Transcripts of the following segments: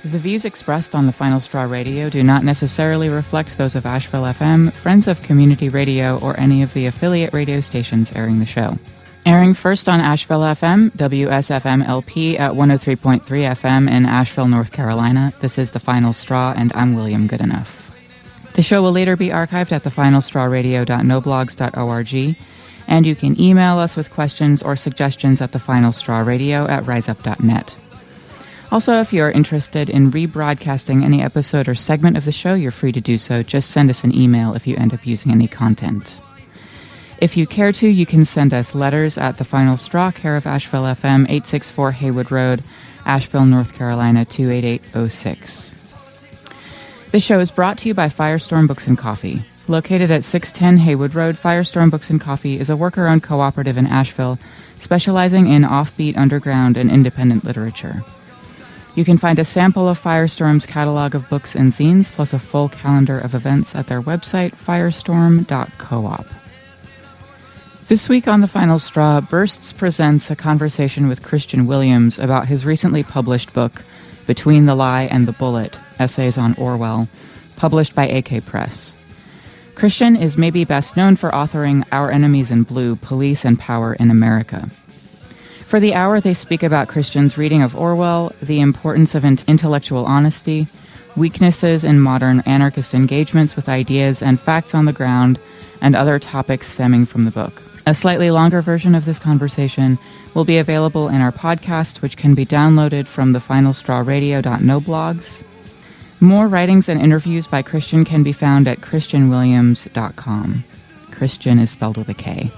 The views expressed on the Final Straw Radio do not necessarily reflect those of Asheville FM, Friends of Community Radio, or any of the affiliate radio stations airing the show. Airing first on Asheville FM, WSFM LP at 103.3 FM in Asheville, North Carolina, this is The Final Straw, and I'm William Goodenough. The show will later be archived at thefinalstrawradio.noblogs.org, and you can email us with questions or suggestions at thefinalstrawradio@riseup.net. Also, if you're interested in rebroadcasting any episode or segment of the show, you're free to do so. Just send us an email if you end up using any content. If you care to, you can send us letters at The Final Straw, care of Asheville FM, 864 Haywood Road, Asheville, North Carolina, 28806. This show is brought to you by Firestorm Books and Coffee. Located at 610 Haywood Road, Firestorm Books and Coffee is a worker-owned cooperative in Asheville, specializing in offbeat, underground, and independent literature. You can find a sample of Firestorm's catalog of books and zines, plus a full calendar of events at their website, firestorm.coop. This week on The Final Straw, Bursts presents a conversation with Kristian Williams about his recently published book, Between the Lie and the Bullet, Essays on Orwell, published by AK Press. Kristian is maybe best known for authoring Our Enemies in Blue, Police and Power in America. For the hour, they speak about Kristian's reading of Orwell, the importance of intellectual honesty, weaknesses in modern anarchist engagements with ideas and facts on the ground, and other topics stemming from the book. A slightly longer version of this conversation will be available in our podcast, which can be downloaded from thefinalstrawradio.noblogs. More writings and interviews by Kristian can be found at kristianwilliams.com. Kristian is spelled with a K.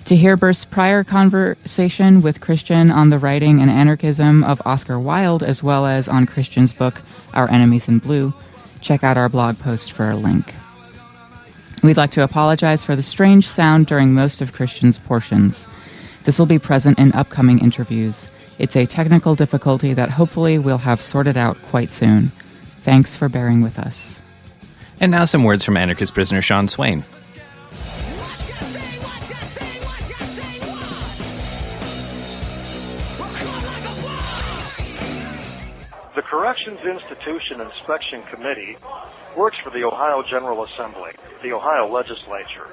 To hear Burst's prior conversation with Kristian on the writing and anarchism of Oscar Wilde, as well as on Kristian's book, Our Enemies in Blue, check out our blog post for a link. We'd like to apologize for the strange sound during most of Kristian's portions. This will be present in upcoming interviews. It's a technical difficulty that hopefully we'll have sorted out quite soon. Thanks for bearing with us. And now some words from anarchist prisoner Sean Swain. The Corrections Institution Inspection Committee works for the Ohio General Assembly, the Ohio legislature.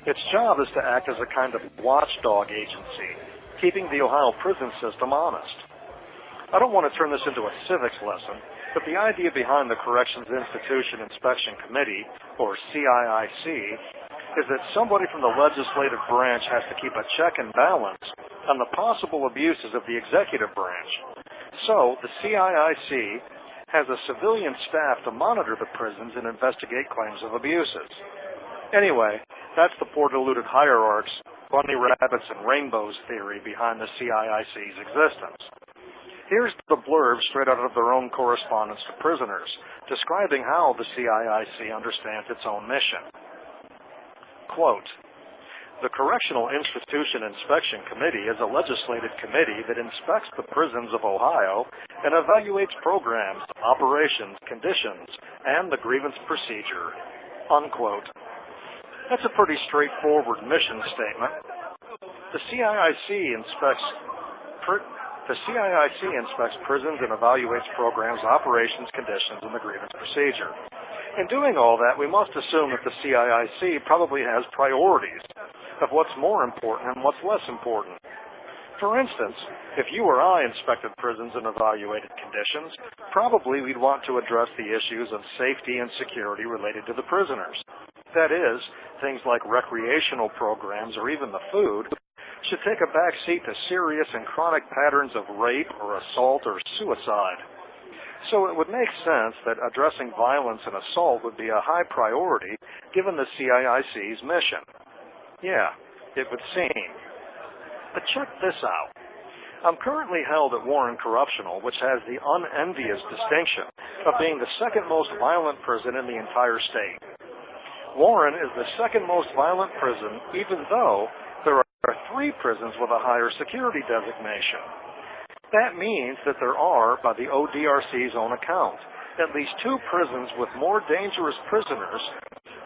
Its job is to act as a kind of watchdog agency, keeping the Ohio prison system honest. I don't want to turn this into a civics lesson, but the idea behind the Corrections Institution Inspection Committee, or CIIC, is that somebody from the legislative branch has to keep a check and balance on the possible abuses of the executive branch. So, the CIIC has a civilian staff to monitor the prisons and investigate claims of abuses. Anyway, that's the poor deluded hierarchs, bunny rabbits, and rainbows theory behind the CIIC's existence. Here's the blurb straight out of their own correspondence to prisoners, describing how the CIIC understands its own mission. Quote, "The Correctional Institution Inspection Committee is a legislative committee that inspects the prisons of Ohio and evaluates programs, operations, conditions, and the grievance procedure." Unquote. That's a pretty straightforward mission statement. The CIIC inspects prisons and evaluates programs, operations, conditions, and the grievance procedure. In doing all that, we must assume that the CIIC probably has priorities of what's more important and what's less important. For instance, if you or I inspected prisons and evaluated conditions, probably we'd want to address the issues of safety and security related to the prisoners. That is, things like recreational programs or even the food should take a back seat to serious and chronic patterns of rape or assault or suicide. So it would make sense that addressing violence and assault would be a high priority given the CIIC's mission. Yeah, it would seem. But check this out. I'm currently held at Warren Correctional, which has the unenvious distinction of being the second most violent prison in the entire state. Warren is the second most violent prison, even though there are 3 prisons with a higher security designation. That means that there are, by the ODRC's own account, at least 2 prisons with more dangerous prisoners,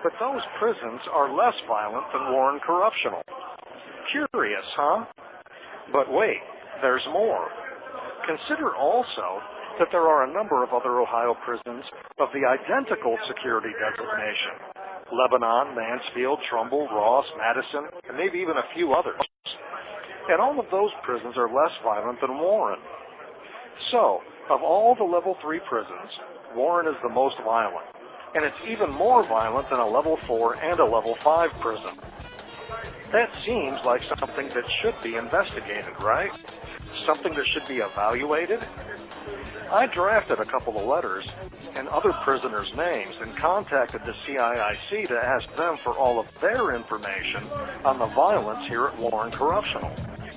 but those prisons are less violent than Warren Correctional. Curious, huh? But wait, there's more. Consider also that there are a number of other Ohio prisons of the identical security designation: Lebanon, Mansfield, Trumbull, Ross, Madison, and maybe even a few others. And all of those prisons are less violent than Warren. So, of all the Level 3 prisons, Warren is the most violent. And it's even more violent than a Level 4 and a Level 5 prison. That seems like something that should be investigated, right? Something that should be evaluated? I drafted a couple of letters and other prisoners' names and contacted the CIIC to ask them for all of their information on the violence here at Warren Correctional,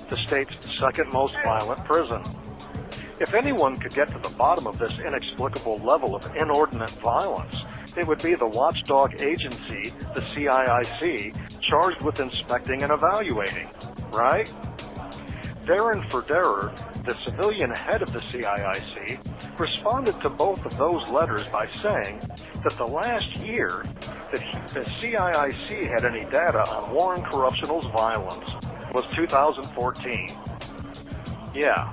the state's second most violent prison. If anyone could get to the bottom of this inexplicable level of inordinate violence, it would be the watchdog agency, the CIIC, charged with inspecting and evaluating, right? Darren Ferderer, the civilian head of the CIIC, responded to both of those letters by saying that the last year that the CIIC had any data on Warren Correctional's violence was 2014. Yeah,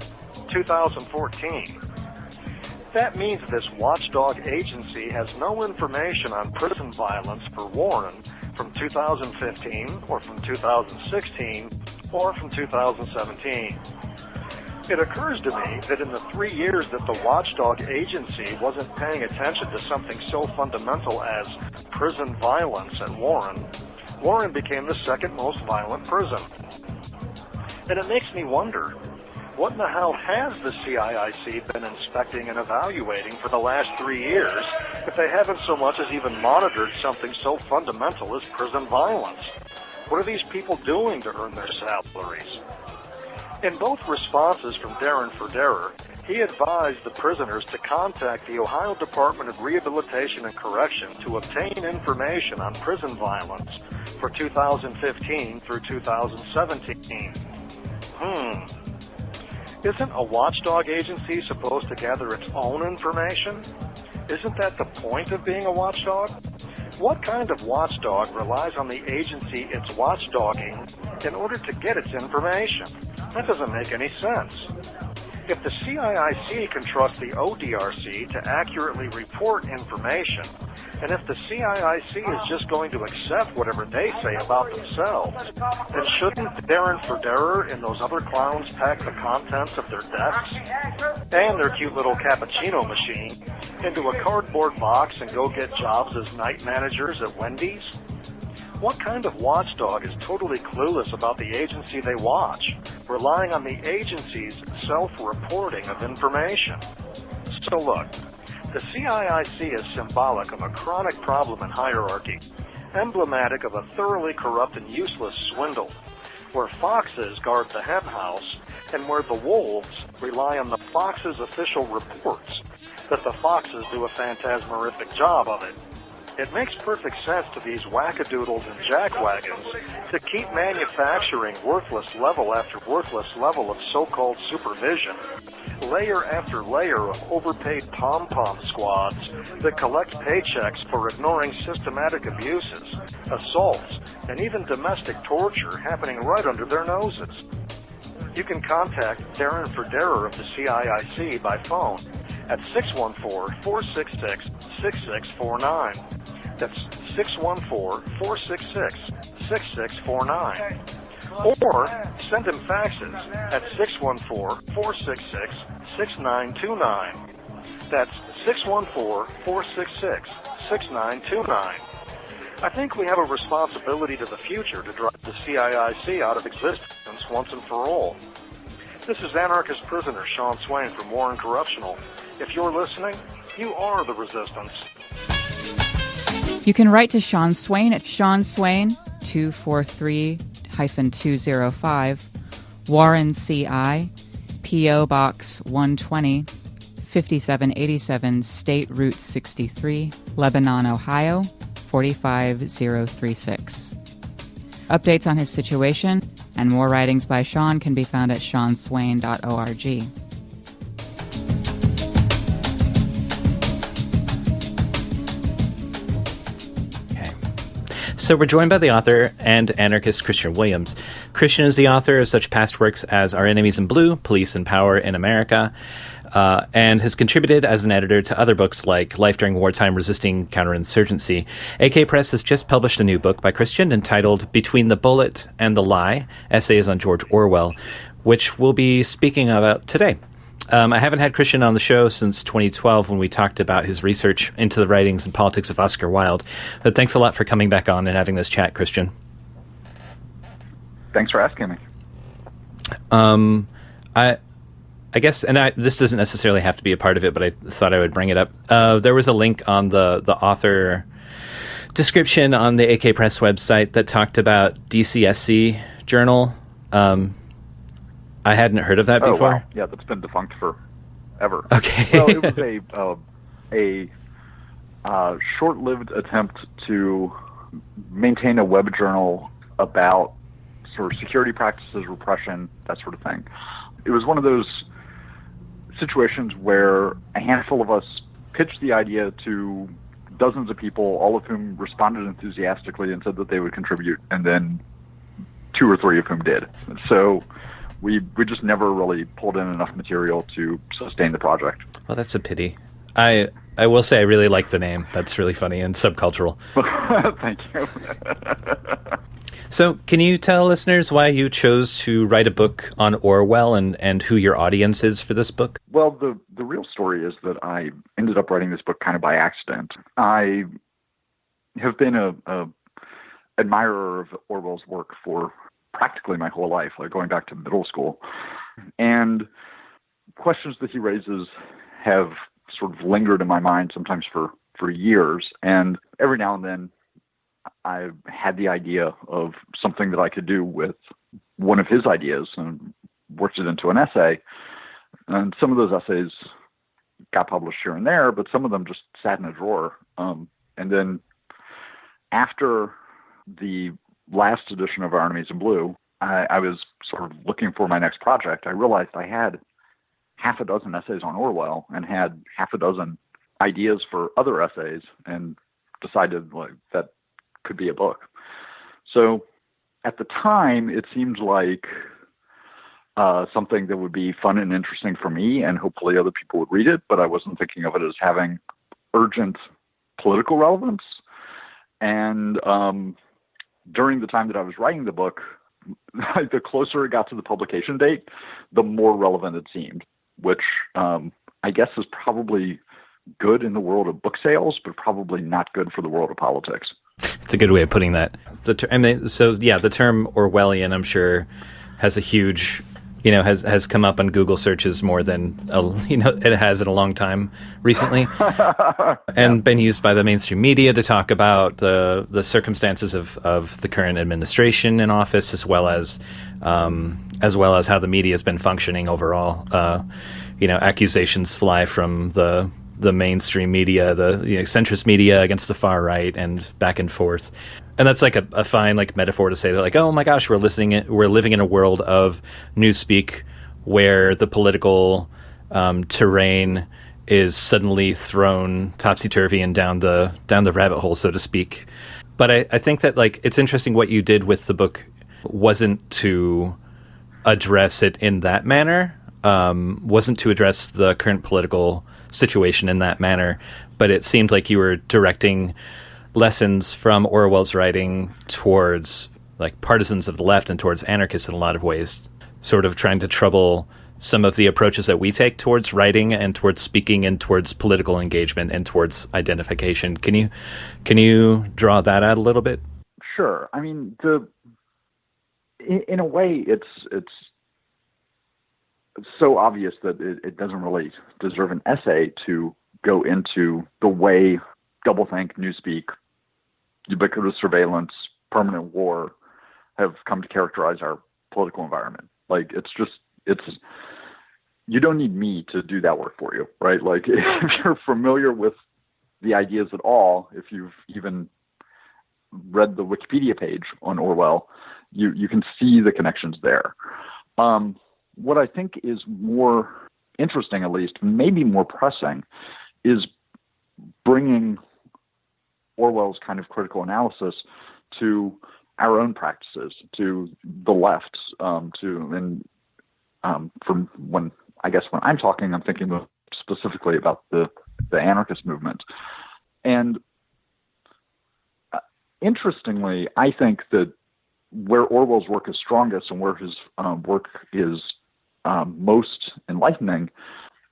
2014. That means this watchdog agency has no information on prison violence for Warren from 2015 or from 2016 or from 2017. It occurs to me that in the 3 years that the watchdog agency wasn't paying attention to something so fundamental as prison violence at Warren, Warren became the second most violent prison. And it makes me wonder, what in the hell has the CIIC been inspecting and evaluating for the last 3 years if they haven't so much as even monitored something so fundamental as prison violence? What are these people doing to earn their salaries? In both responses from Darren Ferderer, he advised the prisoners to contact the Ohio Department of Rehabilitation and Correction to obtain information on prison violence for 2015 through 2017. Isn't a watchdog agency supposed to gather its own information? Isn't that the point of being a watchdog? What kind of watchdog relies on the agency it's watchdogging in order to get its information? That doesn't make any sense. If the CIIC can trust the ODRC to accurately report information, and if the CIIC is just going to accept whatever they say about themselves, then shouldn't Darren Ferderer and those other clowns pack the contents of their desks and their cute little cappuccino machine into a cardboard box and go get jobs as night managers at Wendy's? What kind of watchdog is totally clueless about the agency they watch, relying on the agency's self-reporting of information? So look, the CIIC is symbolic of a chronic problem in hierarchy, emblematic of a thoroughly corrupt and useless swindle, where foxes guard the hen house and where the wolves rely on the fox's official reports that the foxes do a phantasmerific job of it. It makes perfect sense to these wackadoodles and jackwagons to keep manufacturing worthless level after worthless level of so-called supervision, layer after layer of overpaid pom-pom squads that collect paychecks for ignoring systematic abuses, assaults, and even domestic torture happening right under their noses. You can contact Darren Ferderer of the CIIC by phone at 614-466-6649. That's 614-466-6649. Or send him faxes at 614-466-6929. That's 614-466-6929. I think we have a responsibility to the future to drive the CIIC out of existence once and for all. This is anarchist prisoner Sean Swain from Warren Correctional. If you're listening, you are the resistance. You can write to Sean Swain at Sean Swain 243-205, Warren CI, P.O. Box 120, 5787 State Route 63, Lebanon, Ohio 45036. Updates on his situation and more writings by Sean can be found at seanswain.org. So we're joined by the author and anarchist Kristian Williams. Kristian is the author of such past works as Our Enemies in Blue, Police and Power in America, and has contributed as an editor to other books like Life During Wartime, Resisting Counterinsurgency. AK Press has just published a new book by Kristian entitled Between the Bullet and the Lie, Essays on George Orwell, which we'll be speaking about today. I haven't had Kristian on the show since 2012 when we talked about his research into the writings and politics of Oscar Wilde, but thanks a lot for coming back on and having this chat, Kristian. Thanks for asking me. I guess, and this doesn't necessarily have to be a part of it, but I thought I would bring it up. There was a link on the author description on the AK Press website that talked about DCSC Journal. I hadn't heard of that before. Wow. Yeah, that's been defunct forever. Okay. Well, it was a short-lived attempt to maintain a web journal about sort of security practices, repression, that sort of thing. It was one of those situations where a handful of us pitched the idea to dozens of people, all of whom responded enthusiastically and said that they would contribute, and then 2 or 3 of whom did. So we just never really pulled in enough material to sustain the project. Well, that's a pity. I will say I really like the name. That's really funny and subcultural. Thank you. So can you tell listeners why you chose to write a book on Orwell and who your audience is for this book? Well, the real story is that I ended up writing this book kind of by accident. I have been a admirer of Orwell's work for practically my whole life, like going back to middle school. And questions that he raises have sort of lingered in my mind sometimes for years. And every now and then I've had the idea of something that I could do with one of his ideas and worked it into an essay. And some of those essays got published here and there, but some of them just sat in a drawer. And then after the last edition of Our Enemies in Blue, I was sort of looking for my next project. I realized I had half a dozen essays on Orwell and had half a dozen ideas for other essays, and decided that could be a book. So at the time, it seemed like something that would be fun and interesting for me, and hopefully other people would read it, but I wasn't thinking of it as having urgent political relevance. And during the time that I was writing the book, the closer it got to the publication date, the more relevant it seemed, which I guess is probably good in the world of book sales, but probably not good for the world of politics. It's a good way of putting that. The term Orwellian, I'm sure, has a huge, has come up on Google searches more than, it has in a long time recently, and been used by the mainstream media to talk about the circumstances of the current administration in office, as well as how the media has been functioning overall. Accusations fly from the mainstream media, the centrist media against the far right, and back and forth. And that's like a fine metaphor to say that oh my gosh, we're living in a world of newspeak where the political terrain is suddenly thrown topsy-turvy and down the rabbit hole, so to speak. But I think that it's interesting what you did with the book wasn't to address it in that manner, wasn't to address the current political situation in that manner, but it seemed like you were directing lessons from Orwell's writing towards partisans of the left and towards anarchists in a lot of ways, sort of trying to trouble some of the approaches that we take towards writing and towards speaking and towards political engagement and towards identification. Can you draw that out a little bit? Sure. I mean, in a way, it's so obvious that it doesn't really deserve an essay to go into the way doublethink, newspeak, ubiquitous surveillance, permanent war have come to characterize our political environment. You don't need me to do that work for you, right? If you're familiar with the ideas at all, if you've even read the Wikipedia page on Orwell, you can see the connections there. What I think is more interesting, at least, maybe more pressing, is bringing Orwell's kind of critical analysis to our own practices, to the left, from when I guess when I'm talking, I'm thinking specifically about the anarchist movement. And interestingly, I think that where Orwell's work is strongest and where his work is most enlightening,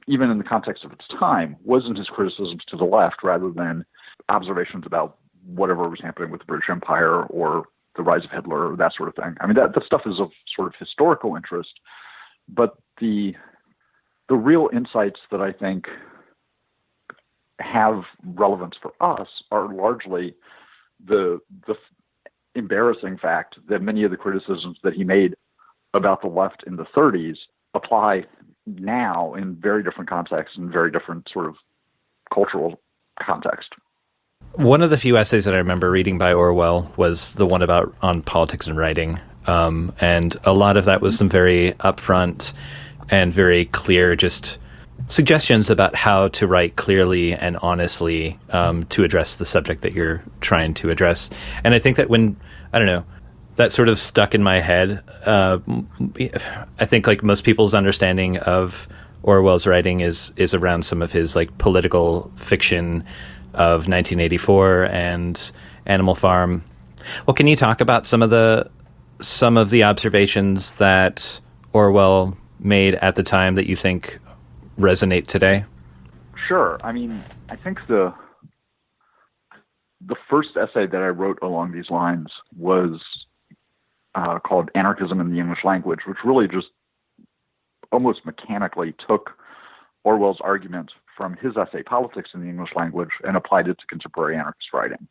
even in the context of its time, wasn't his criticisms to the left rather than observations about whatever was happening with the British Empire or the rise of Hitler or that sort of thing. I mean, that stuff is of sort of historical interest, but the real insights that I think have relevance for us are largely the embarrassing fact that many of the criticisms that he made about the left in the 30s apply now in very different contexts and very different sort of cultural context. One of the few essays that I remember reading by Orwell was the one on politics and writing. And a lot of that was some very upfront and very clear just suggestions about how to write clearly and honestly to address the subject that you're trying to address. And I think that that sort of stuck in my head. I think like most people's understanding of Orwell's writing is around some of his like political fiction of 1984 and Animal Farm. Well, can you talk about some of the observations that Orwell made at the time that you think resonate today? Sure. I mean, I think the first essay that I wrote along these lines was called Anarchism in the English Language, which really just almost mechanically took Orwell's argument from his essay Politics in the English Language and applied it to contemporary anarchist writing.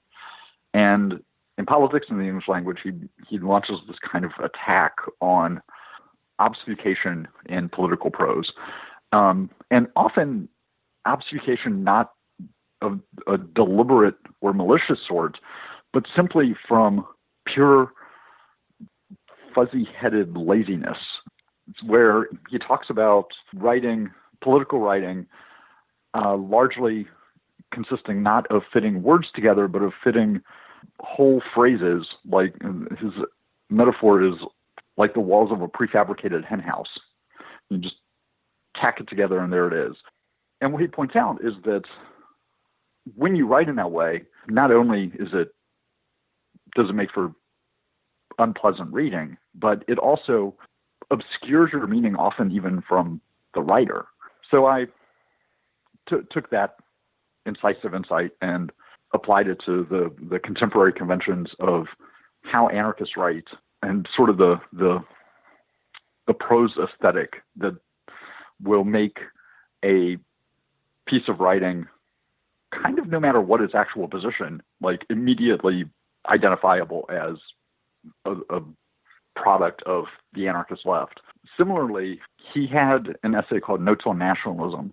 And in Politics in the English Language, he launches this kind of attack on obfuscation in political prose, and often obfuscation not of a deliberate or malicious sort, but simply from pure fuzzy-headed laziness, where he talks about political writing, largely consisting not of fitting words together, but of fitting whole phrases. Like his metaphor is like the walls of a prefabricated henhouse. You just tack it together and there it is. And what he points out is that when you write in that way, not only does it make for unpleasant reading, but it also obscures your meaning, often even from the writer. So I took that incisive insight and applied it to the contemporary conventions of how anarchists write and sort of the prose aesthetic that will make a piece of writing kind of, no matter what its actual position, like immediately identifiable as a product of the anarchist left. Similarly, he had an essay called Notes on Nationalism,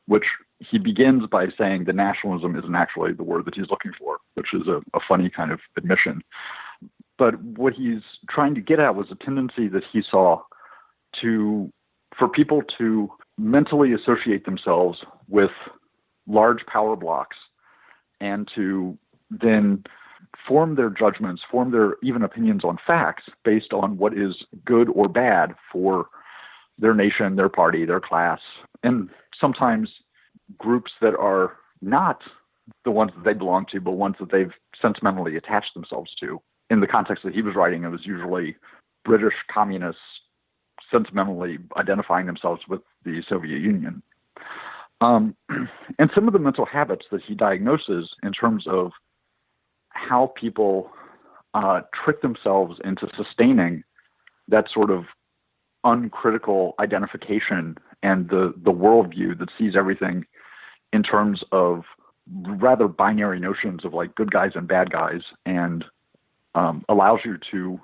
which he begins by saying that nationalism isn't actually the word that he's looking for, which is a funny kind of admission. But what he's trying to get at was a tendency that he saw for people to mentally associate themselves with large power blocks and to then form their judgments, form their even opinions on facts based on what is good or bad for their nation, their party, their class, and sometimes groups that are not the ones that they belong to, but ones that they've sentimentally attached themselves to. In the context that he was writing, it was usually British communists sentimentally identifying themselves with the Soviet Union. And some of the mental habits that he diagnoses in terms of how people trick themselves into sustaining that sort of uncritical identification and the worldview that sees everything in terms of rather binary notions of like good guys and bad guys, and allows you to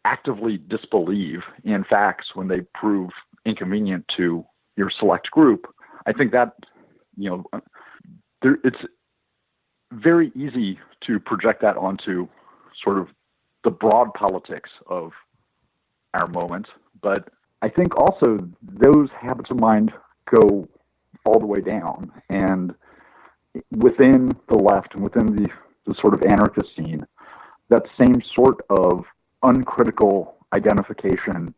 actively disbelieve in facts when they prove inconvenient to your select group. I think that, it's very easy to project that onto sort of the broad politics of our moment. But I think also those habits of mind go all the way down. And within the left and within the sort of anarchist scene, that same sort of uncritical identification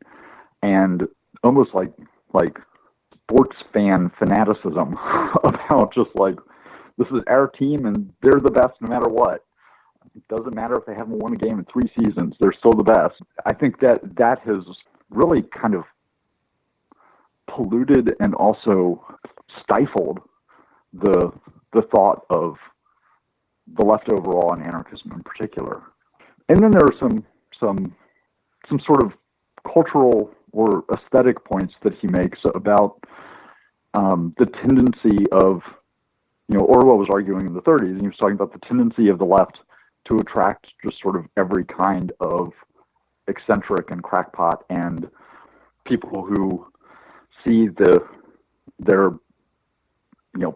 and almost like sports fan fanaticism about just like, this is our team and they're the best no matter what. It doesn't matter if they haven't won a game in 3 seasons, they're still the best. I think that has really kind of polluted and also stifled the thought of the left overall and anarchism in particular. And then there are some sort of cultural or aesthetic points that he makes about the tendency of, Orwell was arguing in the 30s, and he was talking about the tendency of the left to attract just sort of every kind of eccentric and crackpot and people who see their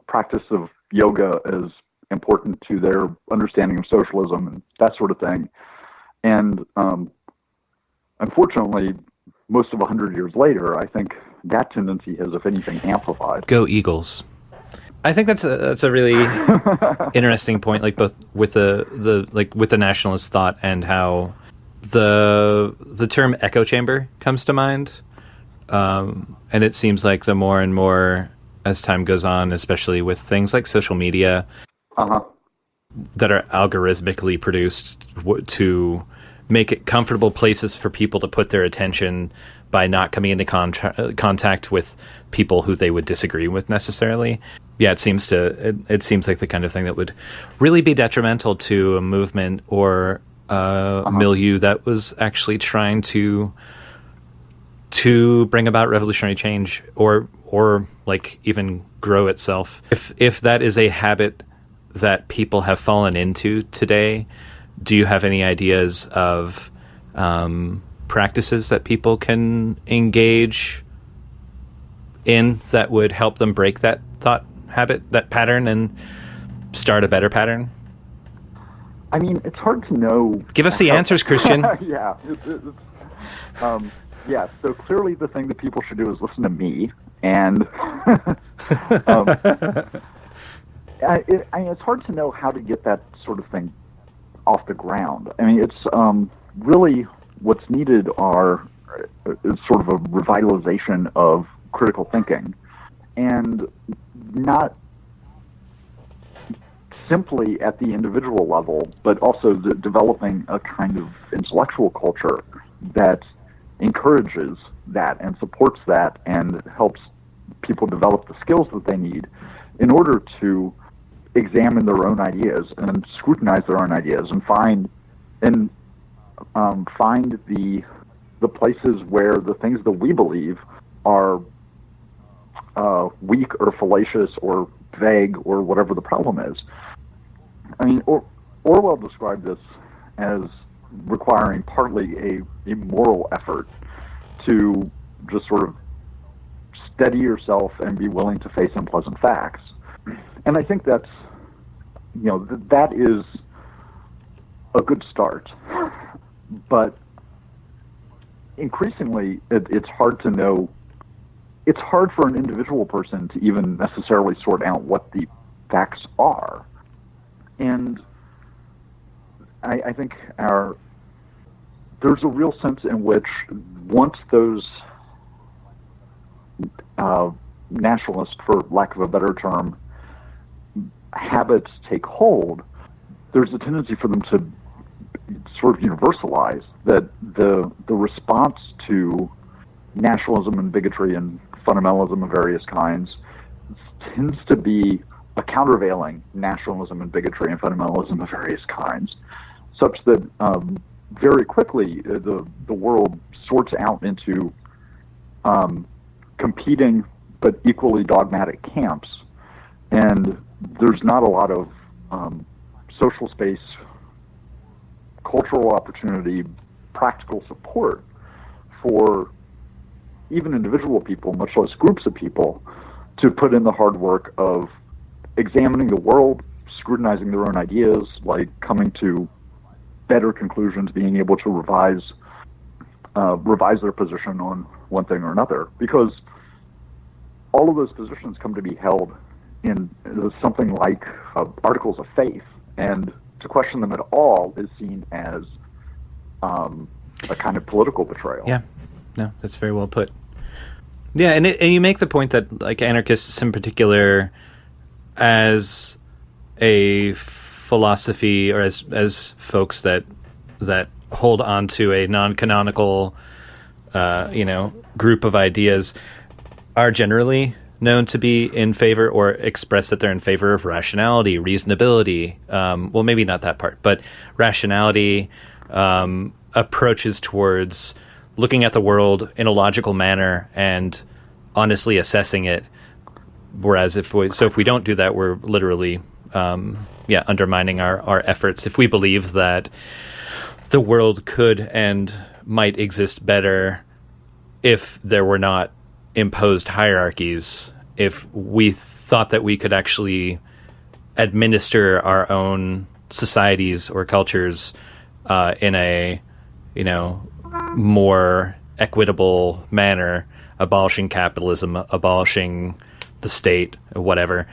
practice of yoga as important to their understanding of socialism and that sort of thing. And unfortunately, most of 100 years later, I think that tendency has, if anything, amplified. Go Eagles! I think that's a really interesting point, like both with the nationalist thought and how the term echo chamber comes to mind, and it seems like the more and more as time goes on, especially with things like social media that are algorithmically produced to make it comfortable places for people to put their attention by not coming into contact with people who they would disagree with necessarily. Yeah, it seems like the kind of thing that would really be detrimental to a movement or a milieu that was actually trying to bring about revolutionary change or like even grow itself. If that is a habit that people have fallen into today, do you have any ideas of practices that people can engage in that would help them break that thought habit, that pattern, and start a better pattern? I mean, it's hard to know. Give us the answers, Kristian. Yeah. Yeah, so clearly the thing that people should do is listen to me. And it's hard to know how to get that sort of thing off the ground. I mean, it's really what's needed is sort of a revitalization of critical thinking, and not simply at the individual level, but also developing a kind of intellectual culture that encourages that and supports that and helps people develop the skills that they need in order to examine their own ideas and scrutinize their own ideas and find the places where the things that we believe are weak or fallacious or vague or whatever the problem is. I mean, Orwell described this as requiring partly a moral effort to just sort of steady yourself and be willing to face unpleasant facts. And I think that's, that is a good start. But increasingly, it's hard to know. It's hard for an individual person to even necessarily sort out what the facts are. And I think there's a real sense in which once those nationalist, for lack of a better term, habits take hold, there's a tendency for them to sort of universalize that the response to nationalism and bigotry and fundamentalism of various kinds tends to be a countervailing nationalism and bigotry and fundamentalism of various kinds, such that very quickly the world sorts out into competing but equally dogmatic camps, and there's not a lot of social space, cultural opportunity, practical support for even individual people, much less groups of people, to put in the hard work of examining the world, scrutinizing their own ideas, like coming to better conclusions, being able to revise their position on one thing or another, because all of those positions come to be held in something like articles of faith, and to question them at all is seen as a kind of political betrayal. Yeah, no, that's very well put. Yeah, and you make the point that like anarchists in particular, as a philosophy or as folks that hold on to a non-canonical group of ideas, are generally known to be in favor or express that they're in favor of rationality, reasonability. Well, maybe not that part, but rationality, approaches towards looking at the world in a logical manner and honestly assessing it. Whereas if we don't do that, we're literally undermining our efforts. If we believe that the world could and might exist better if there were not imposed hierarchies, if we thought that we could actually administer our own societies or cultures in a more equitable manner, abolishing capitalism, abolishing the state, whatever,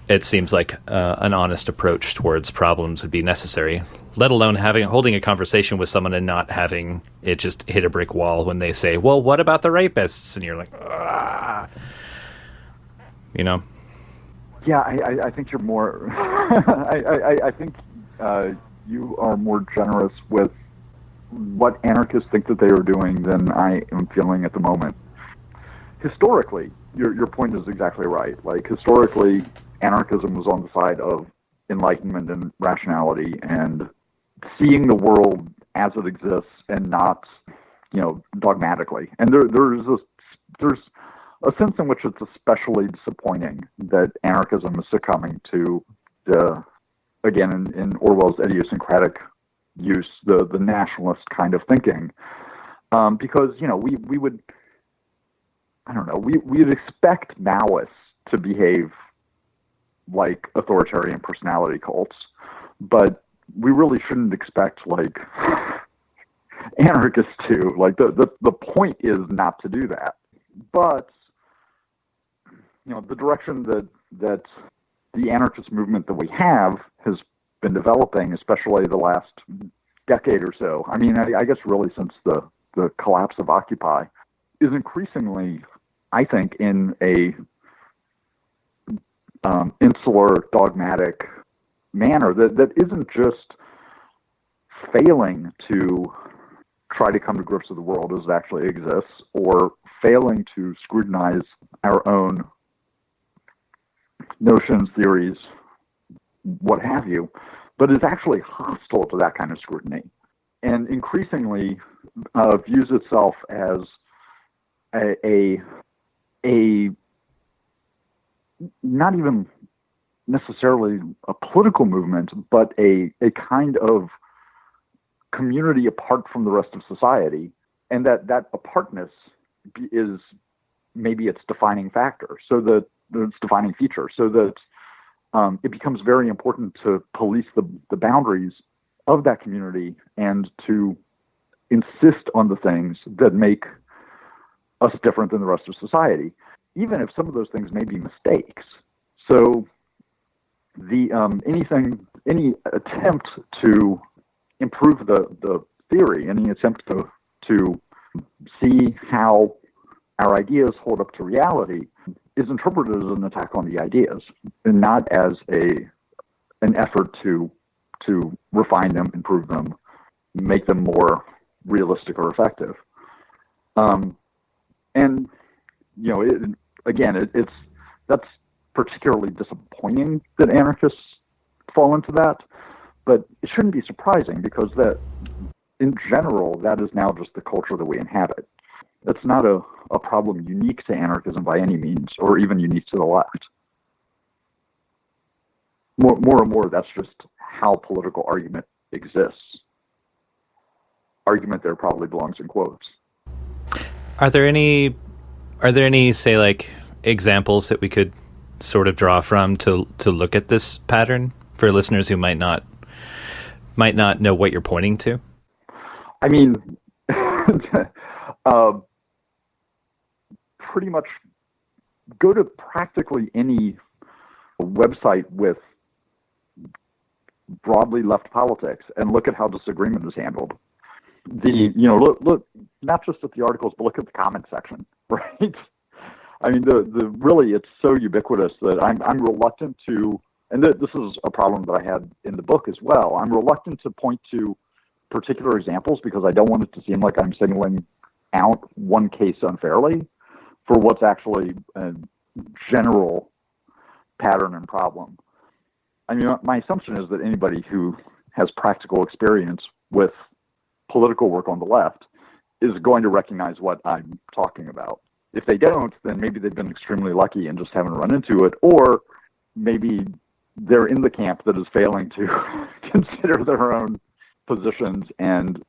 it seems like an honest approach towards problems would be necessary, let alone holding a conversation with someone and not having it just hit a brick wall when they say, well, what about the rapists? And you're like, ah. Yeah, I think you're more... I think you are more generous with what anarchists think that they are doing than I am feeling at the moment. Historically, your point is exactly right. Like, historically, anarchism was on the side of enlightenment and rationality and seeing the world as it exists and not, dogmatically. And there's a sense in which it's especially disappointing that anarchism is succumbing to again, in Orwell's idiosyncratic use, the nationalist kind of thinking. Because, we would, I don't know, we'd expect Maoists to behave like authoritarian personality cults, but we really shouldn't expect, like, anarchists to. Like, the point is not to do that. But, the direction that the anarchist movement that we have has been developing, especially the last decade or so, I mean, I guess really since the collapse of Occupy, is increasingly, I think, in a insular, dogmatic manner that isn't just failing to try to come to grips with the world as it actually exists, or failing to scrutinize our own notions, theories, what have you, but is actually hostile to that kind of scrutiny, and increasingly views itself as a not even necessarily a political movement, but a kind of community apart from the rest of society, and that apartness is maybe its defining factor, so that its defining feature, so that it becomes very important to police the boundaries of that community and to insist on the things that make us different than the rest of society, even if some of those things may be mistakes. So any attempt to improve the theory, any attempt to see how our ideas hold up to reality, is interpreted as an attack on the ideas, and not as an effort to refine them, improve them, make them more realistic or effective. And that's particularly disappointing that anarchists fall into that, but it shouldn't be surprising, because that, in general, that is now just the culture that we inhabit. That's not a problem unique to anarchism by any means, or even unique to the left. More and more, that's just how political argument exists. Argument there probably belongs in quotes. Are there any, say, like, examples that we could sort of draw from to look at this pattern for listeners who might not know what you're pointing to? I mean, pretty much go to practically any website with broadly left politics and look at how disagreement is handled. Look not just at the articles, but look at the comment section, right? I mean, the really, it's so ubiquitous that I'm reluctant to, and this is a problem that I had in the book as well. I'm reluctant to point to particular examples because I don't want it to seem like I'm singling out one case unfairly for what's actually a general pattern and problem. I mean, my assumption is that anybody who has practical experience with political work on the left is going to recognize what I'm talking about. If they don't, then maybe they've been extremely lucky and just haven't run into it, or maybe they're in the camp that is failing to consider their own positions and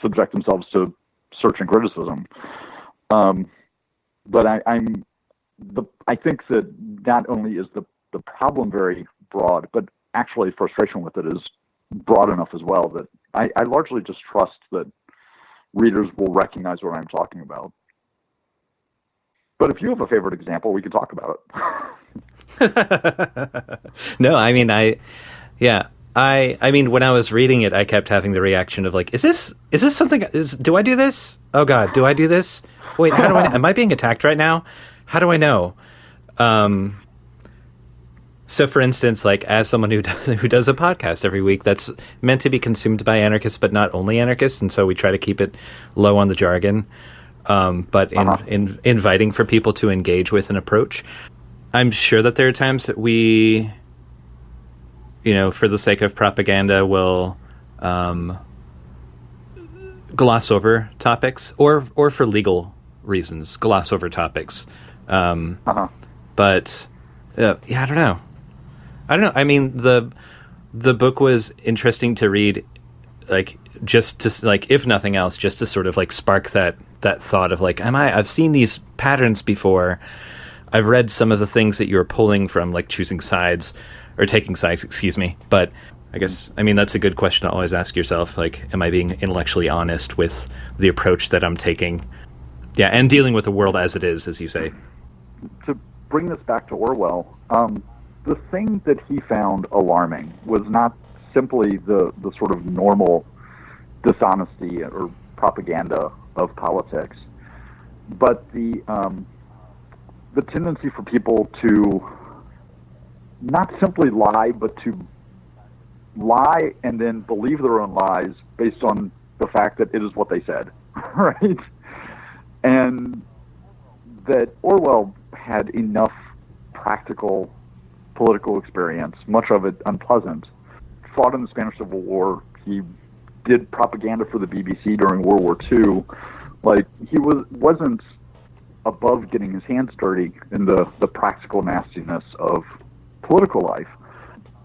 subject themselves to search and criticism. But I think that not only is the problem very broad, but actually frustration with it is broad enough as well that I largely just trust that readers will recognize what I'm talking about. But if you have a favorite example, we could talk about it. No, I mean, I mean, when I was reading it, I kept having the reaction of like, is this something, do I do this? Oh God, do I do this? Wait, how do I, am I being attacked right now? How do I know? So for instance, like as someone who does a podcast every week that's meant to be consumed by anarchists, but not only anarchists. And so we try to keep it low on the jargon, but in inviting for people to engage with an approach. I'm sure that there are times that we, for the sake of propaganda, will gloss over topics or for legal reasons, gloss over topics. But I don't know. I mean, the book was interesting to read, like just to like, if nothing else, just to sort of like spark that thought of like, I've seen these patterns before. I've read some of the things that you're pulling from, like choosing sides or taking sides, excuse me. But I guess, I mean, that's a good question to always ask yourself. Like, am I being intellectually honest with the approach that I'm taking? Yeah. And dealing with the world as it is, as you say. To bring this back to Orwell, the thing that he found alarming was not simply the sort of normal dishonesty or propaganda of politics, but the tendency for people to not simply lie, but to lie and then believe their own lies based on the fact that it is what they said, right? And that Orwell had enough practical political experience, much of it unpleasant, fought in the Spanish Civil War. He did propaganda for the BBC during World War II. Like, he wasn't above getting his hands dirty in the practical nastiness of political life.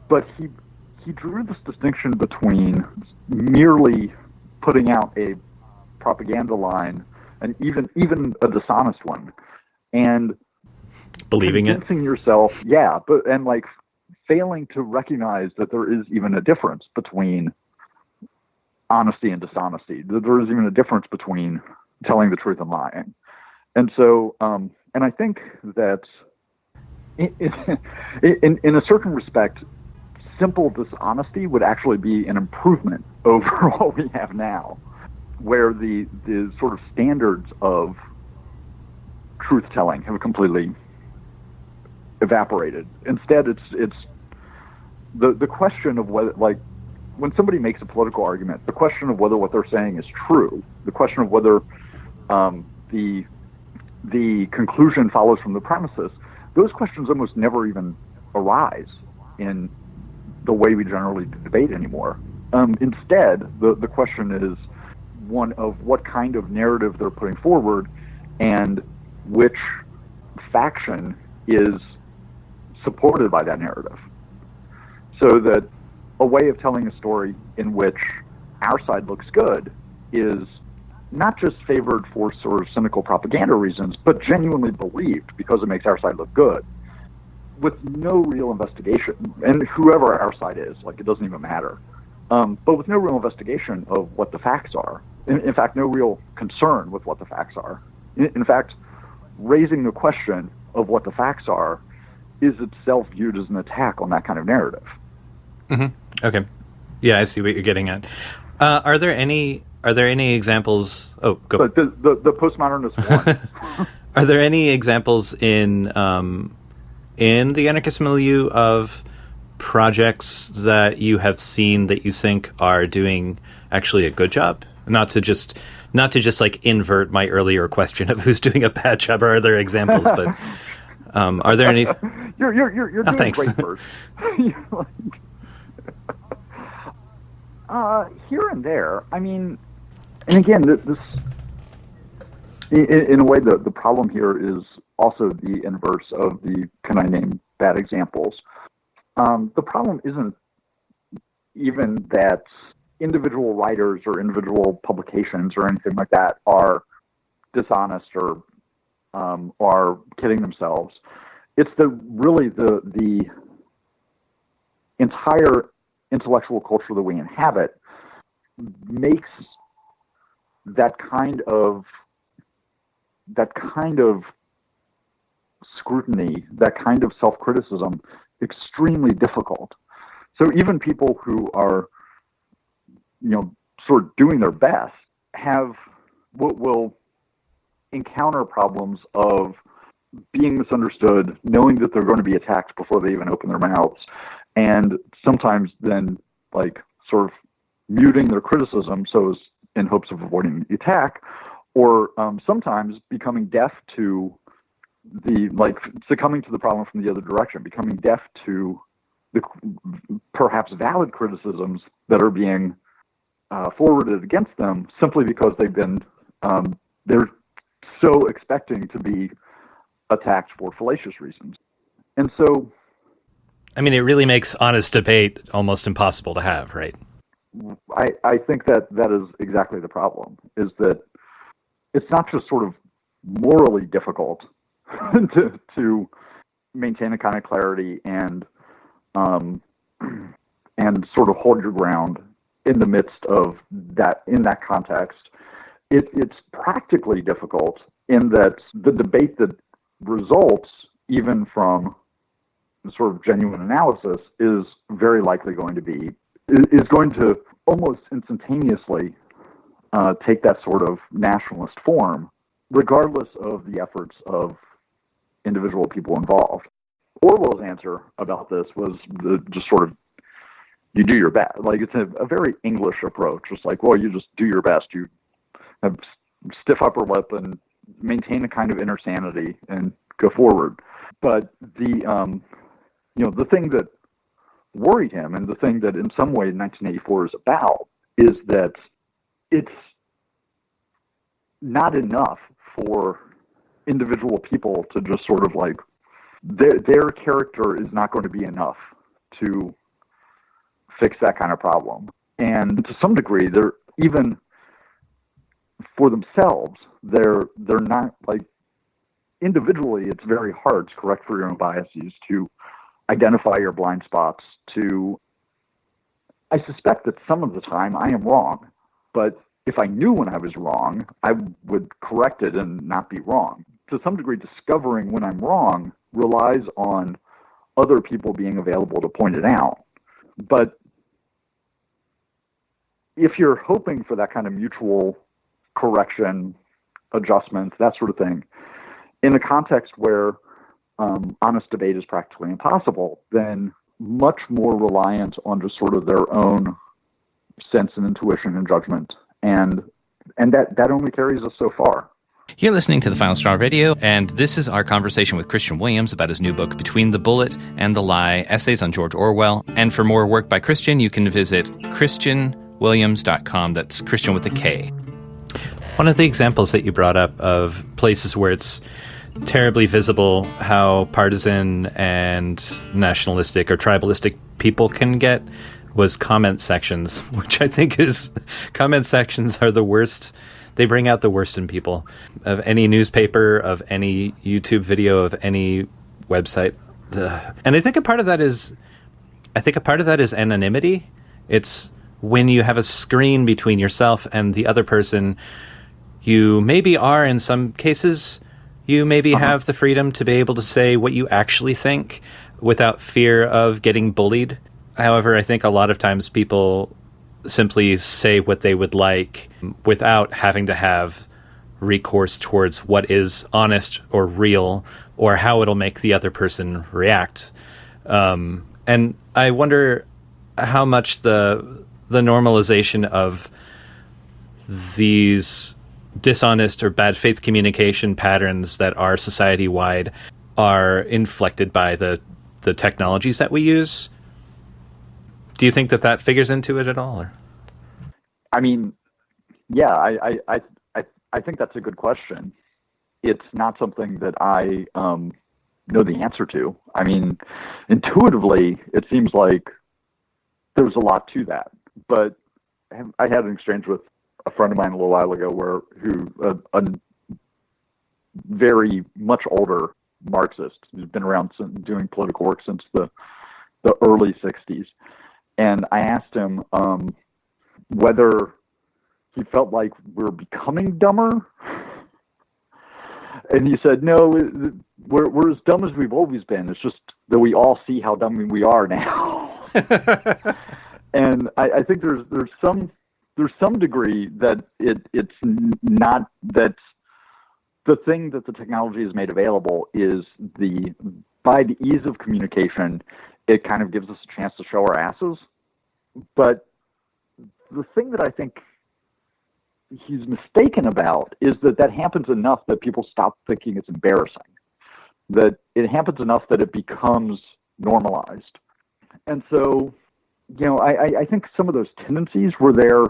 But he drew this distinction between merely putting out a propaganda line, and even a dishonest one, and believing convincing yourself, and like failing to recognize that there is even a difference between honesty and dishonesty. That there is even a difference between telling the truth and lying. And so, and I think that in a certain respect, simple dishonesty would actually be an improvement over what we have now, where the sort of standards of truth-telling have completely evaporated. Instead, it's the question of whether, like, when somebody makes a political argument, the question of whether what they're saying is true, the question of whether the conclusion follows from the premises, those questions almost never even arise in the way we generally debate anymore. Instead, the question is one of what kind of narrative they're putting forward and which faction is supported by that narrative. So that a way of telling a story in which our side looks good is not just favored for sort of cynical propaganda reasons, but genuinely believed because it makes our side look good, with no real investigation, and whoever our side is, like, it doesn't even matter, but with no real investigation of what the facts are. In fact, no real concern with what the facts are. In fact, raising the question of what the facts are is itself viewed as an attack on that kind of narrative. Mm-hmm. Okay. Yeah, I see what you're getting at. Are there any examples? Oh, go. But the postmodernist one. Are there any examples in the anarchist milieu of projects that you have seen that you think are doing actually a good job? Not to just like invert my earlier question of who's doing a bad job. Are there examples? But are there any? You're doing thanks. great first. Here and there. I mean, and again, this in a way, the problem here is also the inverse of the can I name bad examples. The problem isn't even that individual writers or individual publications or anything like that are dishonest or are kidding themselves. It's really the entire intellectual culture that we inhabit makes that kind of scrutiny, that kind of self-criticism extremely difficult. So even people who are, sort of doing their best will encounter problems of being misunderstood, knowing that they're going to be attacked before they even open their mouths, and sometimes then like sort of muting their criticism so as in hopes of avoiding the attack, or sometimes becoming deaf to succumbing to the problem from the other direction, becoming deaf to the perhaps valid criticisms that are being forwarded against them simply because they're so expecting to be attacked for fallacious reasons. And so, I mean, it really makes honest debate almost impossible to have, right? I think that is exactly the problem, is that it's not just sort of morally difficult to maintain a kind of clarity and sort of hold your ground in the midst of that, in that context. It's practically difficult in that the debate that results even from sort of genuine analysis is very likely going to almost instantaneously take that sort of nationalist form, regardless of the efforts of individual people involved. Orwell's answer about this was just sort of, you do your best. Like, it's a very English approach. It's like, well, you just do your best. You have stiff upper lip and maintain a kind of inner sanity and go forward. But the thing that worried him, and the thing that in some way 1984 is about, is that it's not enough for individual people to just sort of like, their character is not going to be enough to fix that kind of problem. And to some degree, they're even for themselves, they're not like, individually, it's very hard to correct for your own biases, to identify your blind spots, I suspect that some of the time I am wrong, but if I knew when I was wrong, I would correct it and not be wrong. To some degree, discovering when I'm wrong relies on other people being available to point it out. But if you're hoping for that kind of mutual correction, adjustments, that sort of thing, in a context where honest debate is practically impossible, then much more reliant on just sort of their own sense and intuition and judgment. And that only carries us so far. You're listening to The Final Straw Radio, and this is our conversation with Kristian Williams about his new book, Between the Bullet and the Lie, Essays on George Orwell. And for more work by Kristian, you can visit KristianWilliams.com. That's Kristian with a K. One of the examples that you brought up of places where it's terribly visible how partisan and nationalistic or tribalistic people can get was comment sections, which I think is, comment sections are the worst. They bring out the worst in people, of any newspaper, of any YouTube video, of any website. And I think a part of that is anonymity. It's when you have a screen between yourself and the other person, you maybe are, in some cases, you maybe have the freedom to be able to say what you actually think without fear of getting bullied. However, I think a lot of times people simply say what they would like without having to have recourse towards what is honest or real, or how it'll make the other person react. And I wonder how much the normalization of these dishonest or bad faith communication patterns that are society-wide are inflected by the technologies that we use. Do you think that figures into it at all? Or? I mean, yeah, I think that's a good question. It's not something that I know the answer to. I mean, intuitively, it seems like there's a lot to that. But I had an exchange with a friend of mine a little while ago who a very much older Marxist who's been around doing political work since the early 60s. And I asked him whether he felt like we're becoming dumber. And he said, no, we're as dumb as we've always been. It's just that we all see how dumb we are now. And I think there's some degree that it's not that the thing that the technology has made available is by the ease of communication, it kind of gives us a chance to show our asses. But the thing that I think he's mistaken about is that happens enough that people stop thinking it's embarrassing, that it happens enough that it becomes normalized. And so, I think some of those tendencies were there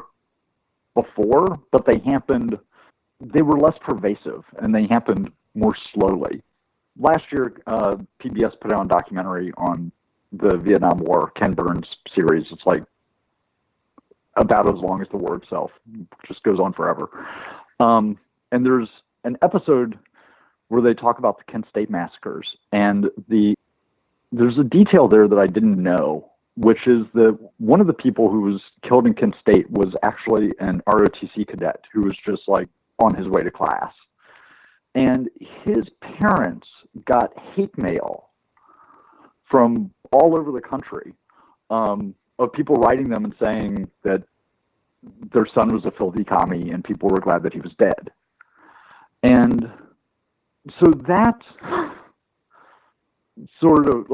before, but they were less pervasive and they happened more slowly. Last year, PBS put out a documentary on the Vietnam War, Ken Burns series. It's like about as long as the war itself. It just goes on forever. And there's an episode where they talk about the Kent State massacres. And there's a detail there that I didn't know, which is that one of the people who was killed in Kent State was actually an ROTC cadet who was just like on his way to class. And his parents got hate mail from all over the country of people writing them and saying that their son was a filthy commie and people were glad that he was dead. And so that sort of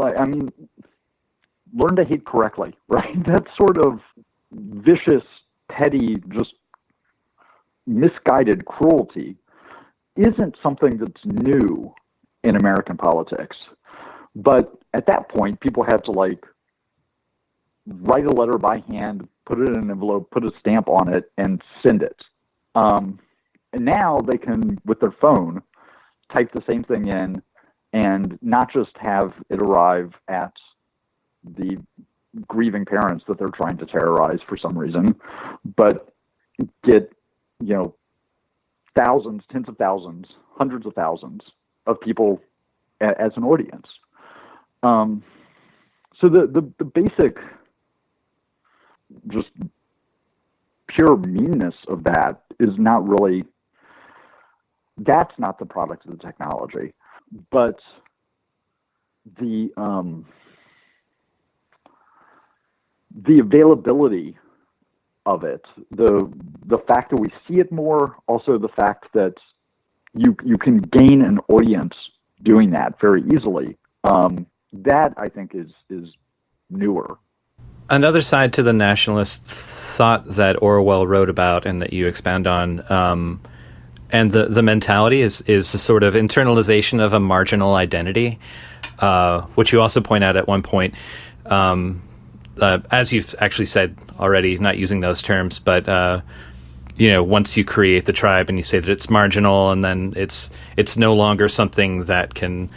learn to hate correctly, right? That sort of vicious, petty, just misguided cruelty isn't something that's new in American politics. But at that point, people had to write a letter by hand, put it in an envelope, put a stamp on it, and send it. And now they can, with their phone, type the same thing in and not just have it arrive at the grieving parents that they're trying to terrorize for some reason, but get, thousands, tens of thousands, hundreds of thousands of people as an audience. So the basic, just pure meanness of that is not really, that's not the product of the technology, but the availability of it, the fact that we see it more, also the fact that you can gain an audience doing that very easily, that I think is newer. Another side to the nationalist thought that Orwell wrote about and that you expound on, and the mentality is the sort of internalization of a marginal identity, which you also point out at one point. As you've actually said already, not using those terms, but once you create the tribe and you say that it's marginal, and then it's no longer something that can,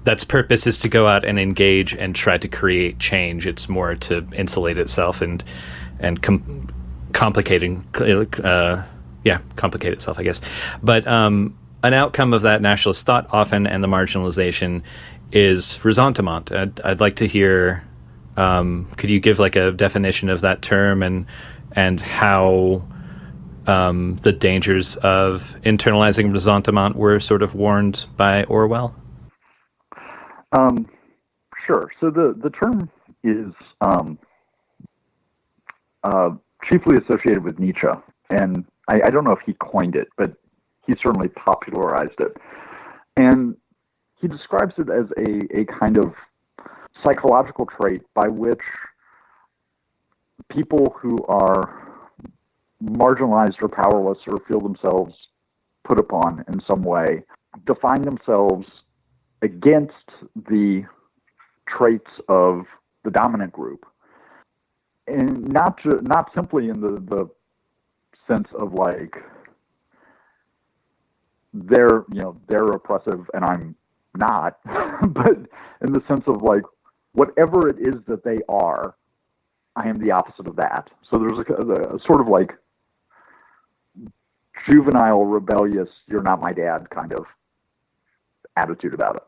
that's purpose is to go out and engage and try to create change. It's more to insulate itself and complicate itself, I guess. But an outcome of that nationalist thought often and the marginalization is ressentiment. I'd like to hear. Could you give a definition of that term and how the dangers of internalizing ressentiment were sort of warned by Orwell? Sure. So the term is chiefly associated with Nietzsche, and I don't know if he coined it, but he certainly popularized it. And he describes it as a kind of psychological trait by which people who are marginalized or powerless or feel themselves put upon in some way define themselves against the traits of the dominant group, and not simply in the sense of like they're oppressive and I'm not, but in the sense of like whatever it is that they are, I am the opposite of that. So there's a sort of like juvenile, rebellious, you're not my dad kind of attitude about it.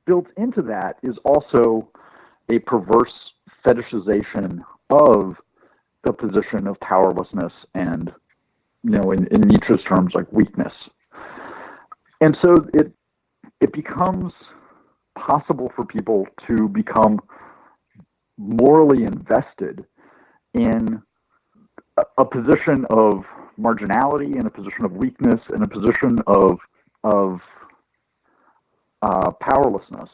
Built into that is also a perverse fetishization of the position of powerlessness and, in Nietzsche's terms, like weakness. And so it becomes possible for people to become morally invested in a position of marginality, in a position of weakness, in a position of powerlessness,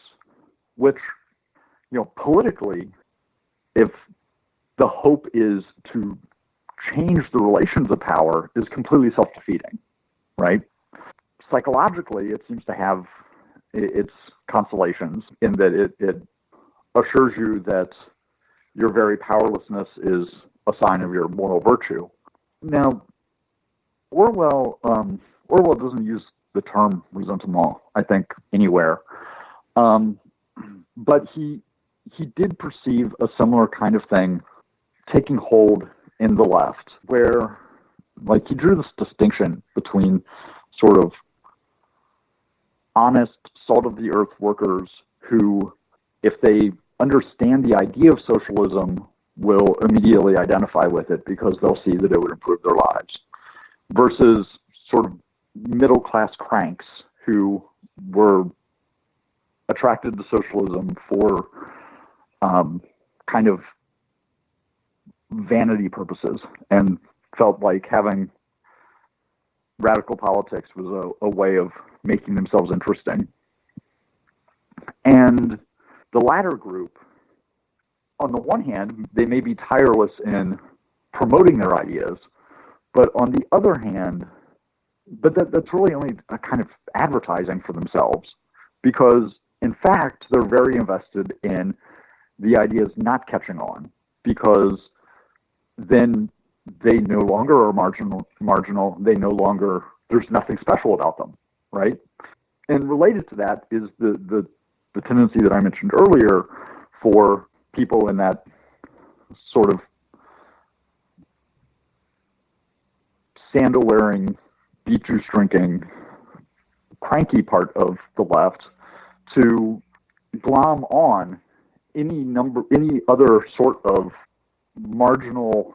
which, politically, if the hope is to change the relations of power, is completely self-defeating, right? Psychologically, it seems to have its consolations in that it assures you that your very powerlessness is a sign of your moral virtue. Now, Orwell doesn't use the term ressentiment, I think, anywhere. But he did perceive a similar kind of thing taking hold in the left, where like he drew this distinction between sort of honest, salt-of-the-earth workers who, if they understand the idea of socialism, will immediately identify with it because they'll see that it would improve their lives, versus sort of middle-class cranks who were attracted to socialism for kind of vanity purposes and felt like having radical politics was a way of making themselves interesting. And the latter group, on the one hand, they may be tireless in promoting their ideas, but on the other hand, that's really only a kind of advertising for themselves, because in fact, they're very invested in the ideas not catching on, because then they no longer are marginal. They no longer, there's nothing special about them, right? And related to that is the tendency that I mentioned earlier for people in that sort of sandal-wearing, beet juice drinking, cranky part of the left to glom on any other sort of marginal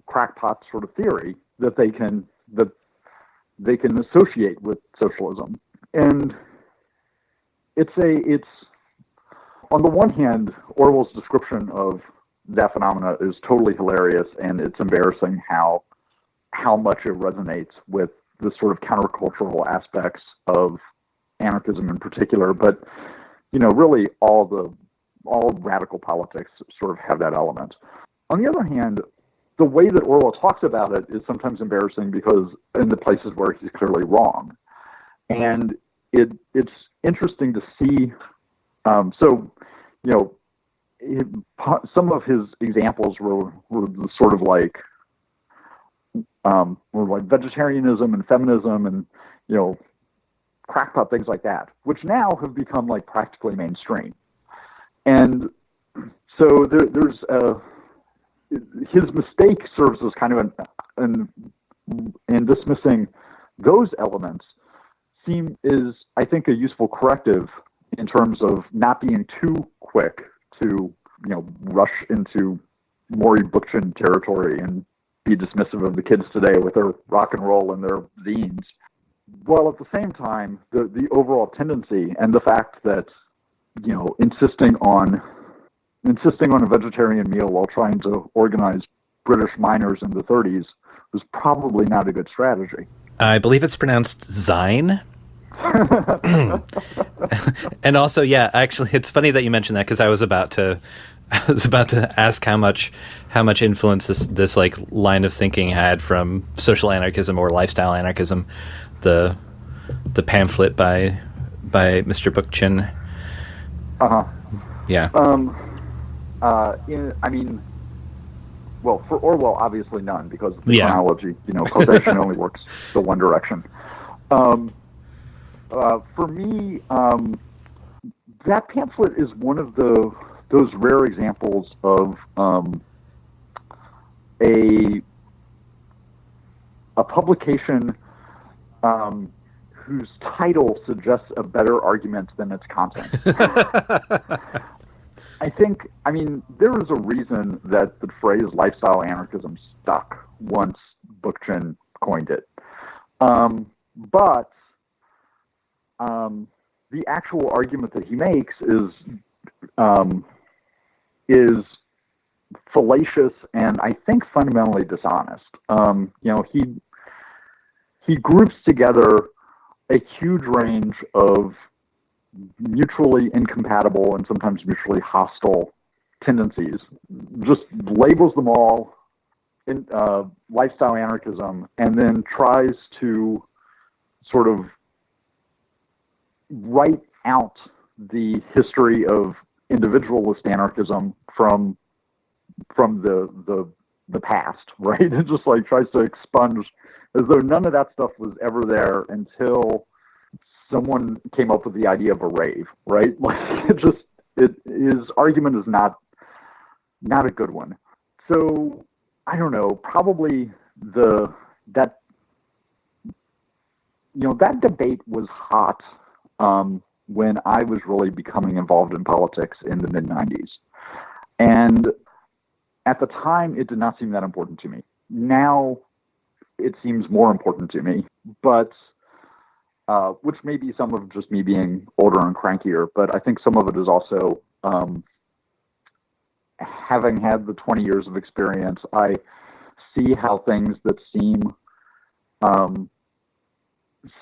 crackpot sort of theory that they can associate with socialism. And it's on the one hand, Orwell's description of that phenomena is totally hilarious, and it's embarrassing how much it resonates with the sort of countercultural aspects of anarchism in particular. But really all radical politics sort of have that element. On the other hand, the way that Orwell talks about it is sometimes embarrassing because in the places where he's clearly wrong. And it's interesting to see. Some of his examples were sort of like vegetarianism and feminism and crackpot things like that, which now have become like practically mainstream. And so there's his mistake serves as kind of in dismissing those elements is, I think, a useful corrective in terms of not being too quick to, rush into Maury Bookchin territory and be dismissive of the kids today with their rock and roll and their zines. While at the same time, the overall tendency and the fact that, insisting on a vegetarian meal while trying to organize British miners in the 30s was probably not a good strategy. I believe it's pronounced Zine. And also, yeah, actually, it's funny that you mentioned that, because I was about to ask how much influence this like line of thinking had from social anarchism or lifestyle anarchism, the pamphlet by Mr. Bookchin. Yeah. Well, for Orwell, obviously none, because of the chronology. Causation only works the one direction. For me, that pamphlet is one of those rare examples of a publication whose title suggests a better argument than its content. There is a reason that the phrase lifestyle anarchism stuck once Bookchin coined it. But the actual argument that he makes is fallacious and I think fundamentally dishonest. He groups together a huge range of mutually incompatible and sometimes mutually hostile tendencies, just labels them all in lifestyle anarchism, and then tries to sort of write out the history of individualist anarchism from the past, right? It just like tries to expunge as though none of that stuff was ever there until someone came up with the idea of a rave, right? Like his argument is not a good one. So I don't know, probably that debate was hot when I was really becoming involved in politics in the mid-90s. And at the time, it did not seem that important to me. Now, it seems more important to me, but which may be some of just me being older and crankier, but I think some of it is also having had the 20 years of experience, I see how things that seem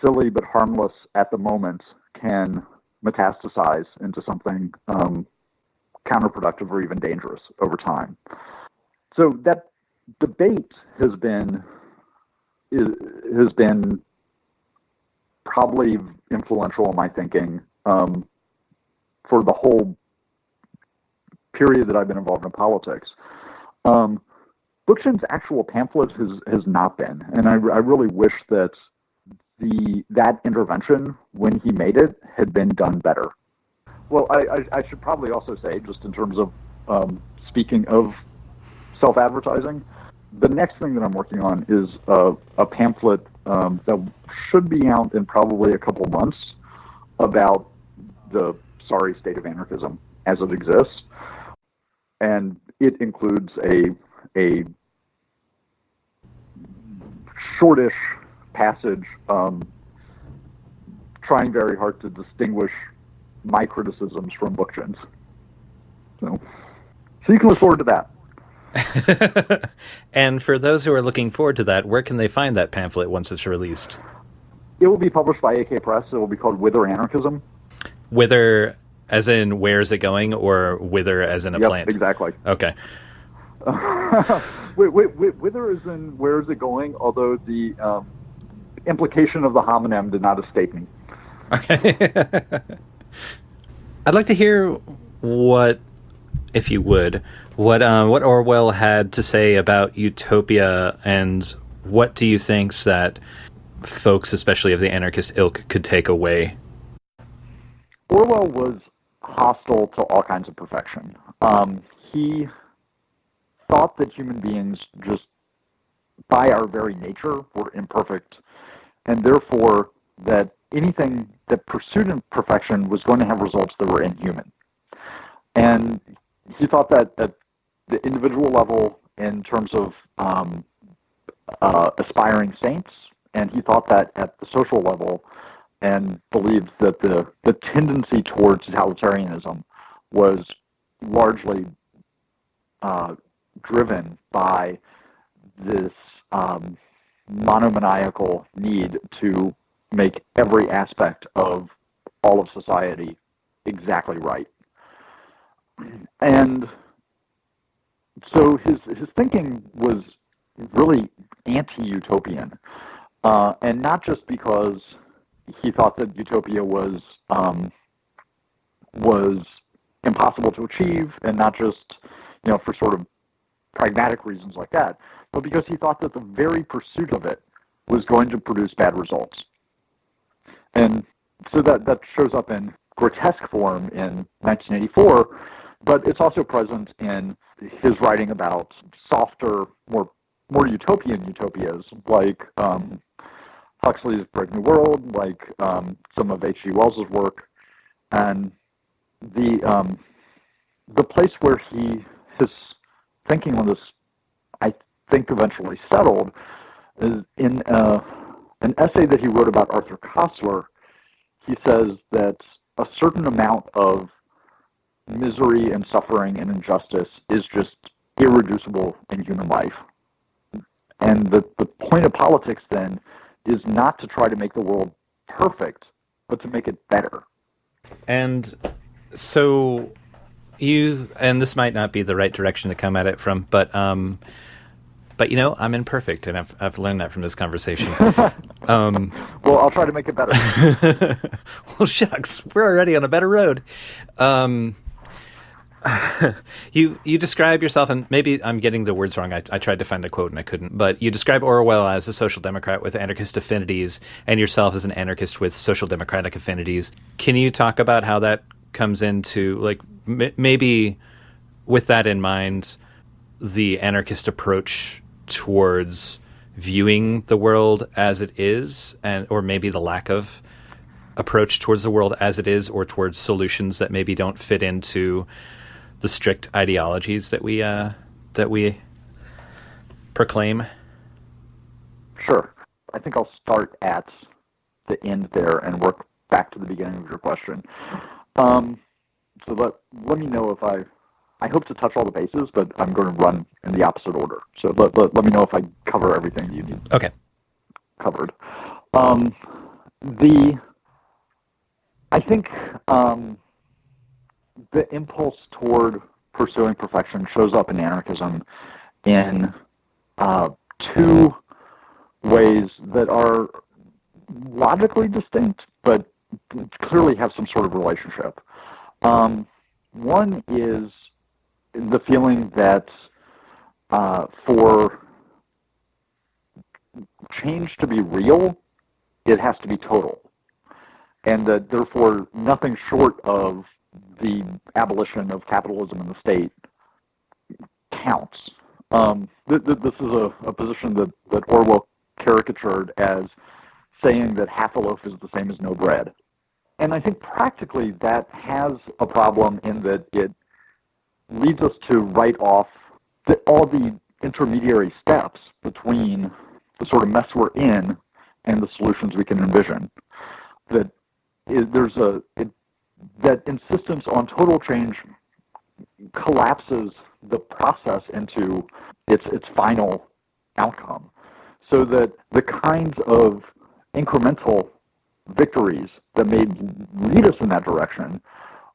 silly but harmless at the moment can metastasize into something counterproductive or even dangerous over time. So that debate has been probably influential in my thinking for the whole period that I've been involved in politics. Bookchin's actual pamphlet has not been, and I really wish that that intervention when he made it had been done better. Well, I should probably also say, just in terms of speaking of self-advertising, the next thing that I'm working on is a pamphlet that should be out in probably a couple months about the sorry state of anarchism as it exists. And it includes a shortish passage trying very hard to distinguish my criticisms from Bookchin's. So you can look forward to that. And for those who are looking forward to that, where can they find that pamphlet once it's released? It will be published by AK Press. It will be called Whither Anarchism. Whither as in where's it going, or whither as in a plant? Exactly. Okay. Whither is in where is it going, although the implication of the homonym did not escape me. Okay. I'd like to hear what, if you would, what Orwell had to say about utopia, and what do you think that folks, especially of the anarchist ilk, could take away? Orwell was hostile to all kinds of perfection. He thought that human beings, just by our very nature, were imperfect, and therefore that anything that pursued perfection was going to have results that were inhuman. And he thought that at the individual level, in terms of aspiring saints, and he thought that at the social level, and believed that the tendency towards totalitarianism was largely driven by this monomaniacal need to make every aspect of all of society exactly right. And so his thinking was really anti-utopian, and not just because he thought that utopia was impossible to achieve, and not just for sort of pragmatic reasons like that, but because he thought that the very pursuit of it was going to produce bad results. And so that shows up in grotesque form in 1984, but it's also present in his writing about softer, more utopian utopias, like Huxley's Brave New World, like some of H.G. Wells's work, and the place where his thinking on this, I think, eventually settled is in an essay that he wrote about Arthur Koestler. He says that a certain amount of misery and suffering and injustice is just irreducible in human life. And the point of politics then is not to try to make the world perfect, but to make it better. And so and this might not be the right direction to come at it from, but I'm imperfect, and I've learned that from this conversation. Well, I'll try to make it better. Well, shucks, we're already on a better road. You describe yourself, and maybe I'm getting the words wrong. I tried to find a quote and I couldn't. But you describe Orwell as a social democrat with anarchist affinities, and yourself as an anarchist with social democratic affinities. Can you talk about how that comes into, like, maybe with that in mind, the anarchist approach towards viewing the world as it is, or maybe the lack of approach towards the world as it is, or towards solutions that maybe don't fit into the strict ideologies that we proclaim? Sure. I think I'll start at the end there and work back to the beginning of your question. So let me know if I hope to touch all the bases, but I'm going to run in the opposite order. So let me know if I cover everything you need covered. I think the impulse toward pursuing perfection shows up in anarchism in two ways that are logically distinct, but clearly have some sort of relationship. One is the feeling that for change to be real, it has to be total, and that therefore nothing short of the abolition of capitalism in the state counts. This is a position that Orwell caricatured as saying that half a loaf is the same as no bread. And I think practically that has a problem in that it leads us to write off all the intermediary steps between the sort of mess we're in and the solutions we can envision. That insistence on total change collapses the process into its final outcome, so that the kinds of incremental victories that may lead us in that direction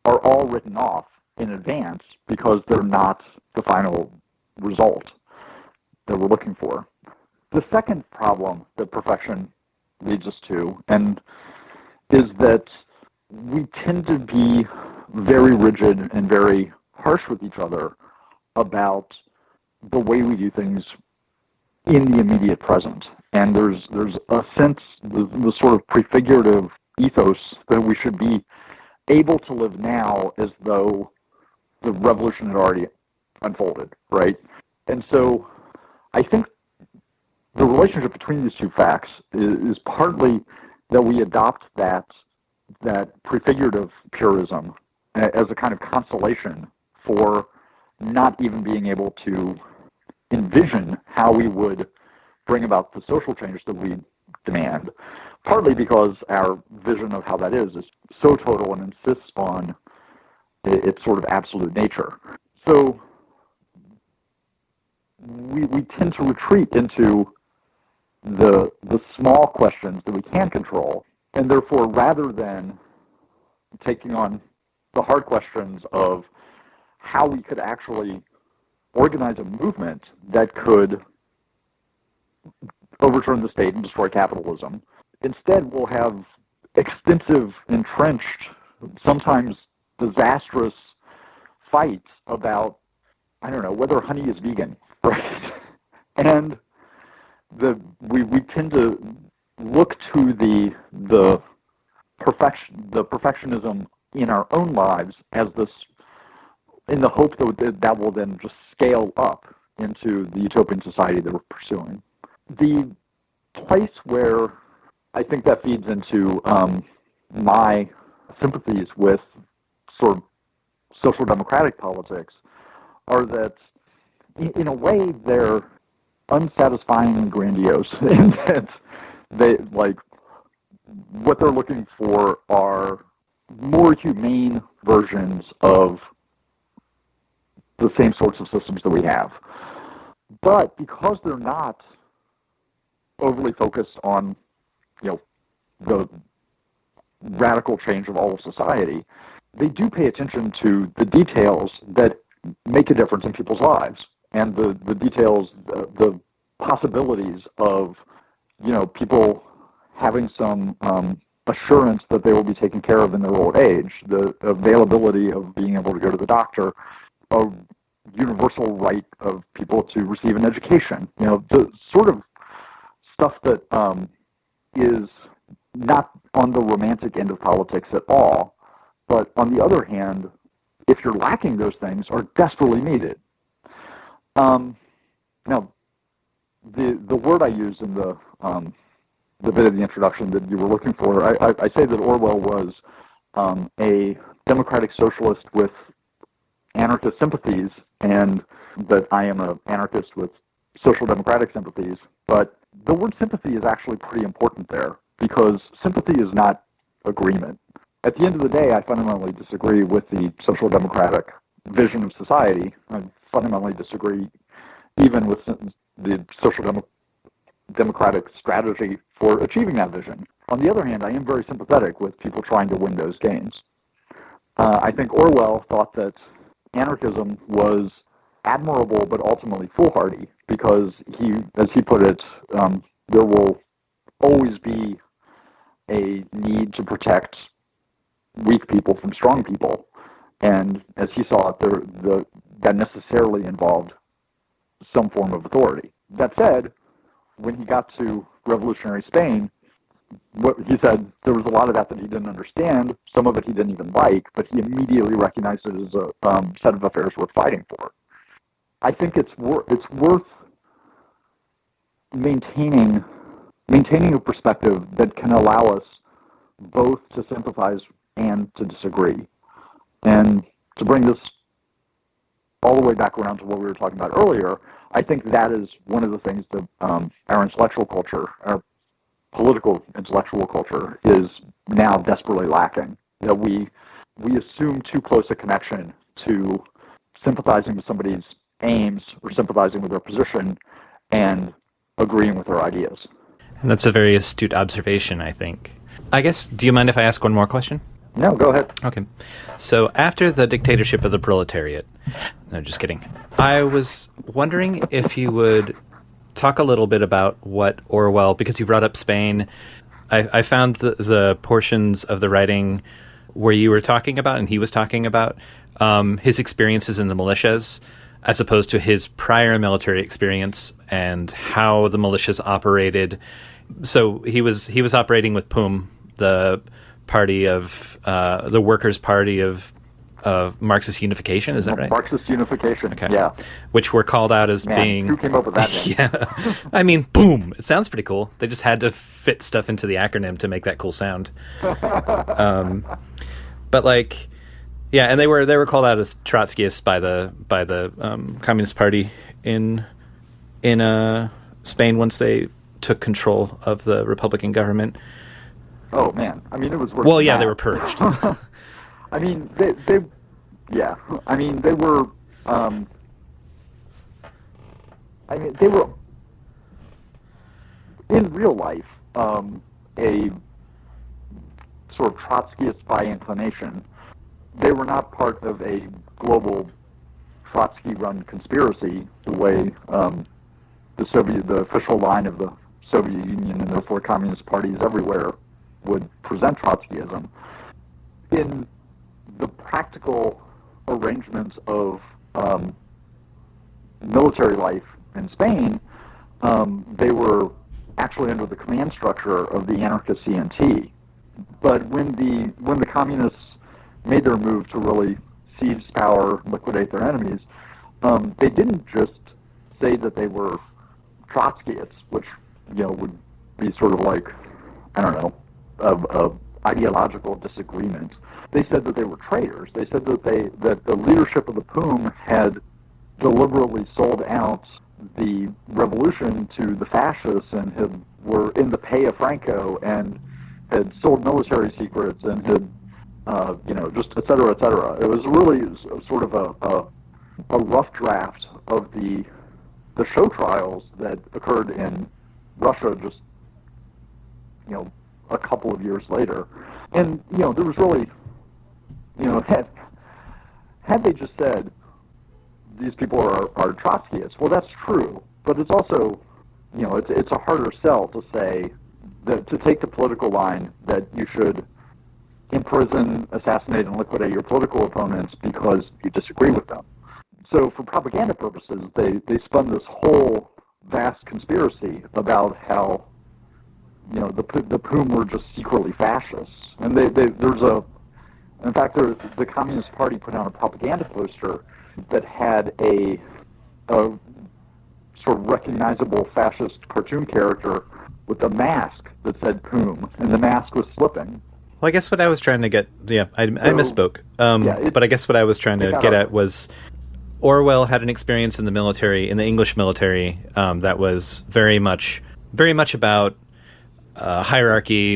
are all written off in advance because they're not the final result that we're looking for. The second problem that perfection leads us to is that we tend to be very rigid and very harsh with each other about the way we do things in the immediate present. And there's a sense, the sort of prefigurative ethos that we should be able to live now as though the revolution had already unfolded, right? And so I think the relationship between these two facts is partly that we adopt that prefigurative purism as a kind of consolation for not even being able to envision how we would bring about the social change that we demand, partly because our vision of how that is so total and insists on its sort of absolute nature. So we tend to retreat into the small questions that we can control, and therefore, rather than taking on the hard questions of how we could actually organize a movement that could overturn the state and destroy capitalism, instead we'll have extensive, entrenched, sometimes disastrous fights about, I don't know, whether honey is vegan, right? And we tend to look to the perfectionism in our own lives as this, in the hope that will then just scale up into the utopian society that we're pursuing. The place where I think that feeds into my sympathies with sort of social democratic politics are that, in a way, they're unsatisfyingly grandiose, in that they, like, what they're looking for are more humane versions of the same sorts of systems that we have. But because they're not overly focused on, the radical change of all of society, they do pay attention to the details that make a difference in people's lives, and the details, the possibilities of, people having some assurance that they will be taken care of in their old age, the availability of being able to go to the doctor, a universal right of people to receive an education, the sort of stuff that is not on the romantic end of politics at all, but on the other hand, if you're lacking those things, are desperately needed. Now, the word I use in the bit of the introduction that you were looking for, I say that Orwell was a democratic socialist with anarchist sympathies, and that I am an anarchist with social democratic sympathies. But the word sympathy is actually pretty important there, because sympathy is not agreement. At the end of the day, I fundamentally disagree with the social democratic vision of society. I fundamentally disagree even with the social democratic strategy for achieving that vision. On the other hand, I am very sympathetic with people trying to win those games. I think Orwell thought that anarchism was admirable but ultimately foolhardy, because he, as he put it, there will always be a need to protect weak people from strong people, and as he saw it, that necessarily involved some form of authority. That said, when he got to revolutionary Spain, what he said, there was a lot of that he didn't understand, some of it he didn't even like, but he immediately recognized it as a set of affairs worth fighting for. I think it's worth maintaining a perspective that can allow us both to sympathize and to disagree. And to bring this all the way back around to what we were talking about earlier, I think that is one of the things that our intellectual culture, our political intellectual culture, is now desperately lacking. That we assume too close a connection to sympathizing with somebody's aims or sympathizing with their position and agreeing with their ideas. And that's a very astute observation, I think. I guess, do you mind if I ask one more question? No, go ahead. Okay. So after the dictatorship of the proletariat, no, just kidding. I was wondering if you would talk a little bit about what Orwell, because you brought up Spain. I found the portions of the writing where you were talking about and he was talking about his experiences in the militias, as opposed to his prior military experience and how the militias operated. So he was operating with PUM, the party of the Workers' Party of Marxist Unification. Is that right? Marxist Unification. Okay. Yeah. Which were called out as being. Who came up with that name? Yeah. I mean, boom. It sounds pretty cool. They just had to fit stuff into the acronym to make that cool sound. But like, yeah, and they were called out as Trotskyists by the Communist Party in Spain once they took control of the Republican government. Oh man, I mean it was worse. Well, yeah, they were purged. I mean, they yeah. I mean, they were. in real life, a sort of Trotskyist by inclination. They were not part of a global Trotsky-run conspiracy the way the official line of the Soviet Union and therefore communist parties everywhere would present Trotskyism. In the practical arrangements of military life in Spain, they were actually under the command structure of the anarchist CNT. But when the communists made their move to really seize power, liquidate their enemies, they didn't just say that they were Trotskyists, which would be sort of like, I don't know, of ideological disagreement. They said that they were traitors. They said that the leadership of the POUM had deliberately sold out the revolution to the fascists and were in the pay of Franco and had sold military secrets and had, just et cetera, et cetera. It was really sort of a rough draft of the show trials that occurred in Russia just, a couple of years later. And, there was really, had they just said, these people are Trotskyists, well, that's true. But it's also, it's a harder sell to say that, to take the political line that you should imprison, assassinate, and liquidate your political opponents because you disagree with them. So for propaganda purposes, they spun this whole vast conspiracy about how, the POUM were just secretly fascists. And in fact, the Communist Party put out a propaganda poster that had a sort of recognizable fascist cartoon character with a mask that said POUM, and the mask was slipping. Well, I guess what I was trying to get, I misspoke. But I guess what I was trying to get at was Orwell had an experience in the military, in the English military, that was very much about hierarchy,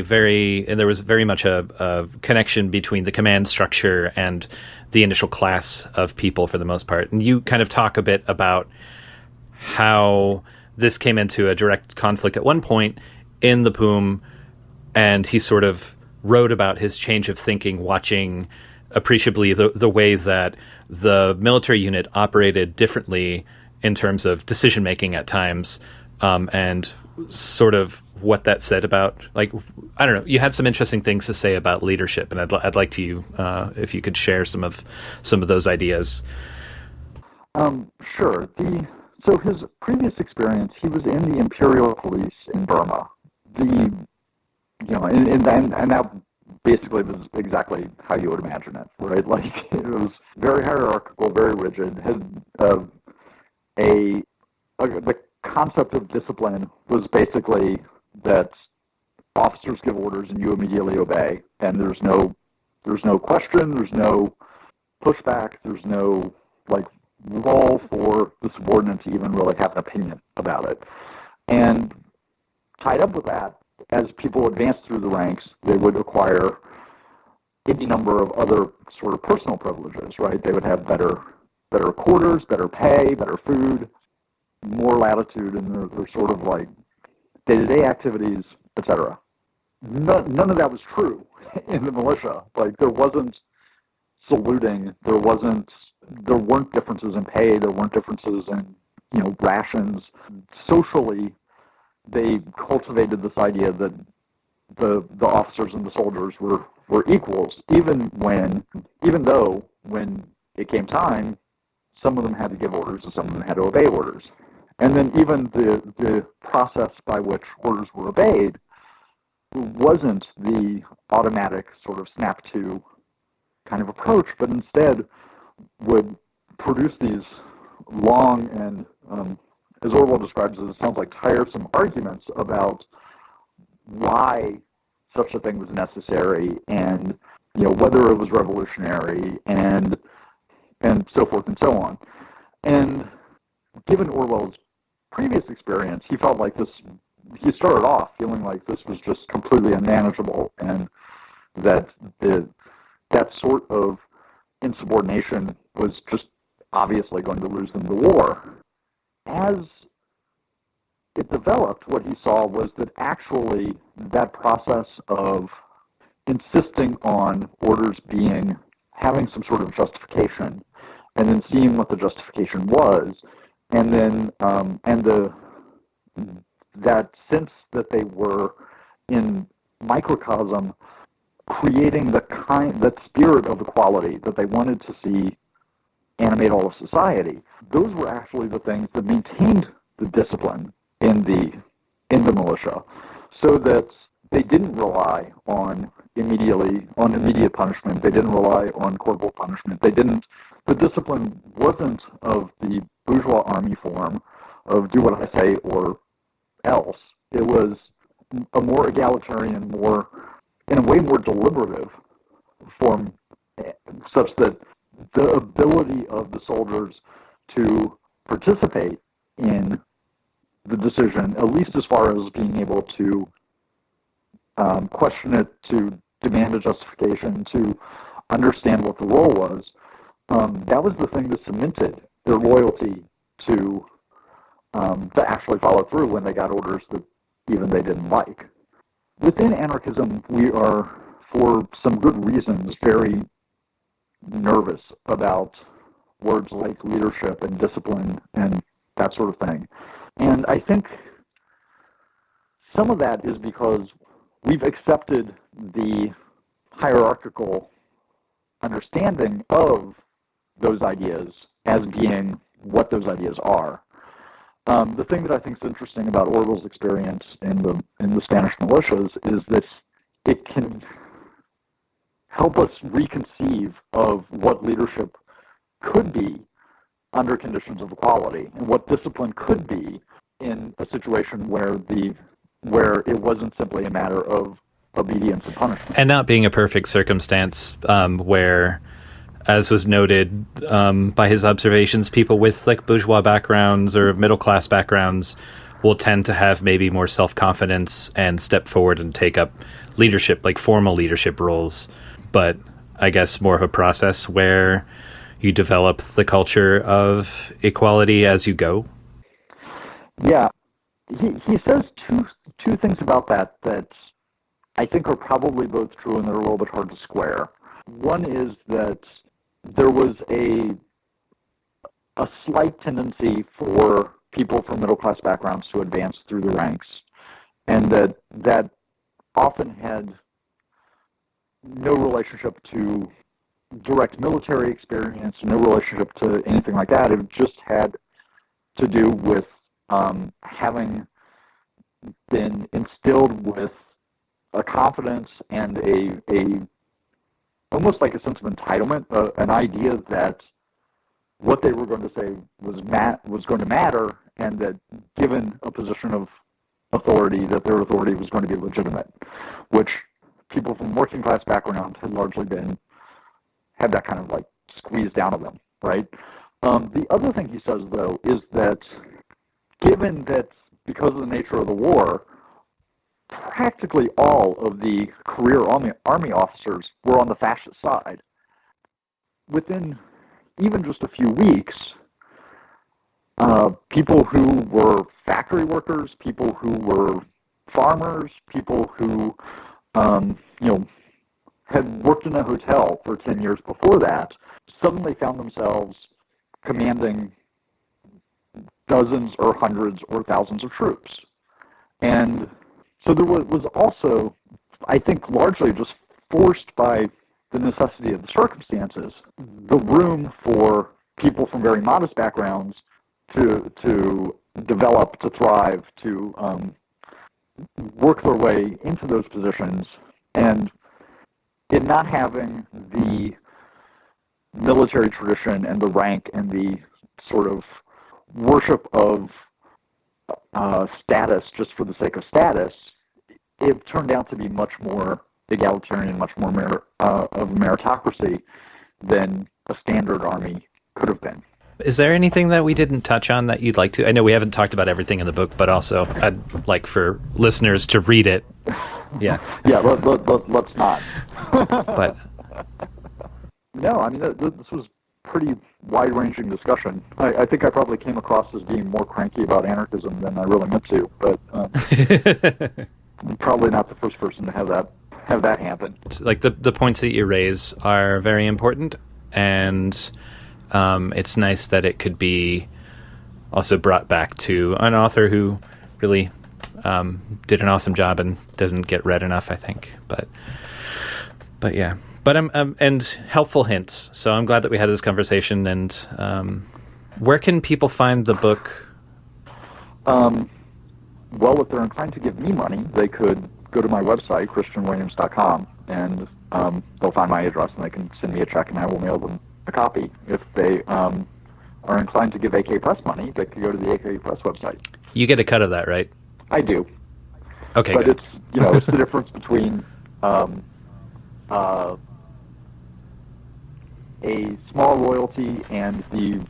and there was very much a connection between the command structure and the initial class of people for the most part. And you kind of talk a bit about how this came into a direct conflict at one point in the POUM, and he sort of wrote about his change of thinking, watching appreciably the way that the military unit operated differently in terms of decision-making at times, and sort of what that said about, like, I don't know, you had some interesting things to say about leadership, and I'd like to if you could share some of those ideas. Sure. So his previous experience, he was in the Imperial Police in Burma. And that basically was exactly how you would imagine it, right? Like, it was very hierarchical, very rigid. The concept of discipline was basically that officers give orders and you immediately obey, and there's no question, there's no pushback, there's no role for the subordinate to even really have an opinion about it. And tied up with that, as people advanced through the ranks, they would acquire any number of other sort of personal privileges, right? They would have better quarters, better pay, better food, more latitude in their sort of day-to-day activities, etc. None of that was true in the militia. There wasn't saluting, there weren't differences in pay, there weren't differences in rations. Socially, they cultivated this idea that the officers and the soldiers were equals, even though when it came time, some of them had to give orders and some of them had to obey orders. And then even the process by which orders were obeyed wasn't the automatic sort of snap-to kind of approach, but instead would produce these long and, as Orwell describes it sounds like tiresome arguments about why such a thing was necessary and whether it was revolutionary and so forth and so on. And given Orwell's previous experience, he felt like this. He started off feeling like this was just completely unmanageable, and that that sort of insubordination was just obviously going to lose them the war. As it developed, what he saw was that actually that process of insisting on orders having some sort of justification, and then seeing what the justification was, and then that sense that they were in microcosm creating that spirit of equality that they wanted to see animate all of society. Those were actually the things that maintained the discipline in the militia, so that they didn't rely on immediate punishment. They didn't rely on corporal punishment. The discipline wasn't of the bourgeois army form of do what I say or else. It was a more egalitarian, in a way more deliberative form, such that the ability of the soldiers to participate in the decision, at least as far as being able to question it, to demand a justification, to understand what the role was, that was the thing that cemented their loyalty to actually follow through when they got orders that even they didn't like. Within anarchism, we are, for some good reasons, very nervous about words like leadership and discipline and that sort of thing. And I think some of that is because we've accepted the hierarchical understanding of those ideas as being what those ideas are. The thing that I think is interesting about Orwell's experience in the Spanish militias is that it can help us reconceive of what leadership could be under conditions of equality, and what discipline could be in a situation where it wasn't simply a matter of obedience and punishment. And not being a perfect circumstance where, as was noted by his observations, people with like bourgeois backgrounds or middle-class backgrounds will tend to have maybe more self-confidence and step forward and take up leadership, like formal leadership roles. But I guess more of a process where you develop the culture of equality as you go. Yeah. He says two things about that I think are probably both true, and they're a little bit hard to square. One is that there was a slight tendency for people from middle-class backgrounds to advance through the ranks, and that often had no relationship to direct military experience, no relationship to anything like that. It just had to do with having been instilled with a confidence and a almost like a sense of entitlement, an idea that what they were going to say was going to matter, and that given a position of authority, that their authority was going to be legitimate, which people from working class backgrounds had largely had that kind of like squeezed out of them, right? The other thing he says, though, is that given that because of the nature of the war, practically all of the career army officers were on the fascist side. Within even just a few weeks, people who were factory workers, people who were farmers, people who had worked in a hotel for 10 years before that, suddenly found themselves commanding dozens or hundreds or thousands of troops. And so there was also, I think, largely just forced by the necessity of the circumstances, the room for people from very modest backgrounds to develop, to thrive, to work their way into those positions, and in not having the military tradition and the rank and the sort of worship of status just for the sake of status, it turned out to be much more egalitarian, much more of a meritocracy than a standard army could have been. Is there anything that we didn't touch on that you'd like to? I know we haven't talked about everything in the book, but also I'd like for listeners to read it. Yeah. Yeah, let's not. But no, I mean, this was pretty wide-ranging discussion. I think I probably came across as being more cranky about anarchism than I really meant to, but I'm probably not the first person to have that happen. Like the points that you raise are very important, and it's nice that it could be also brought back to an author who really did an awesome job and doesn't get read enough, I think. But yeah. But and helpful hints. So I'm glad that we had this conversation. And where can people find the book? Well, if they're inclined to give me money, they could go to my website, kristianwilliams.com, and they'll find my address, and they can send me a check, and I will mail them a copy. If they are inclined to give AK Press money, they could go to the AK Press website. You get a cut of that, right? I do. Okay, but good. It's the difference between a small royalty and the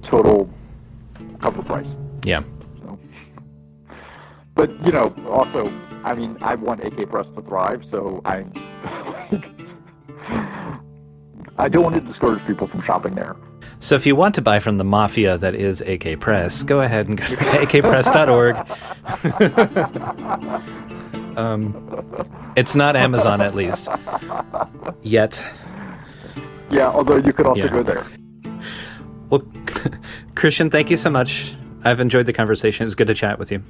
total cover price. Yeah. So, but also, I mean, I want AK Press to thrive, so I don't want to discourage people from shopping there. So if you want to buy from the mafia that is AK Press, go ahead and go to akpress.org. It's not Amazon, at least. Yet. Yeah, although you could also go there. Well, Kristian, thank you so much. I've enjoyed the conversation. It was good to chat with you.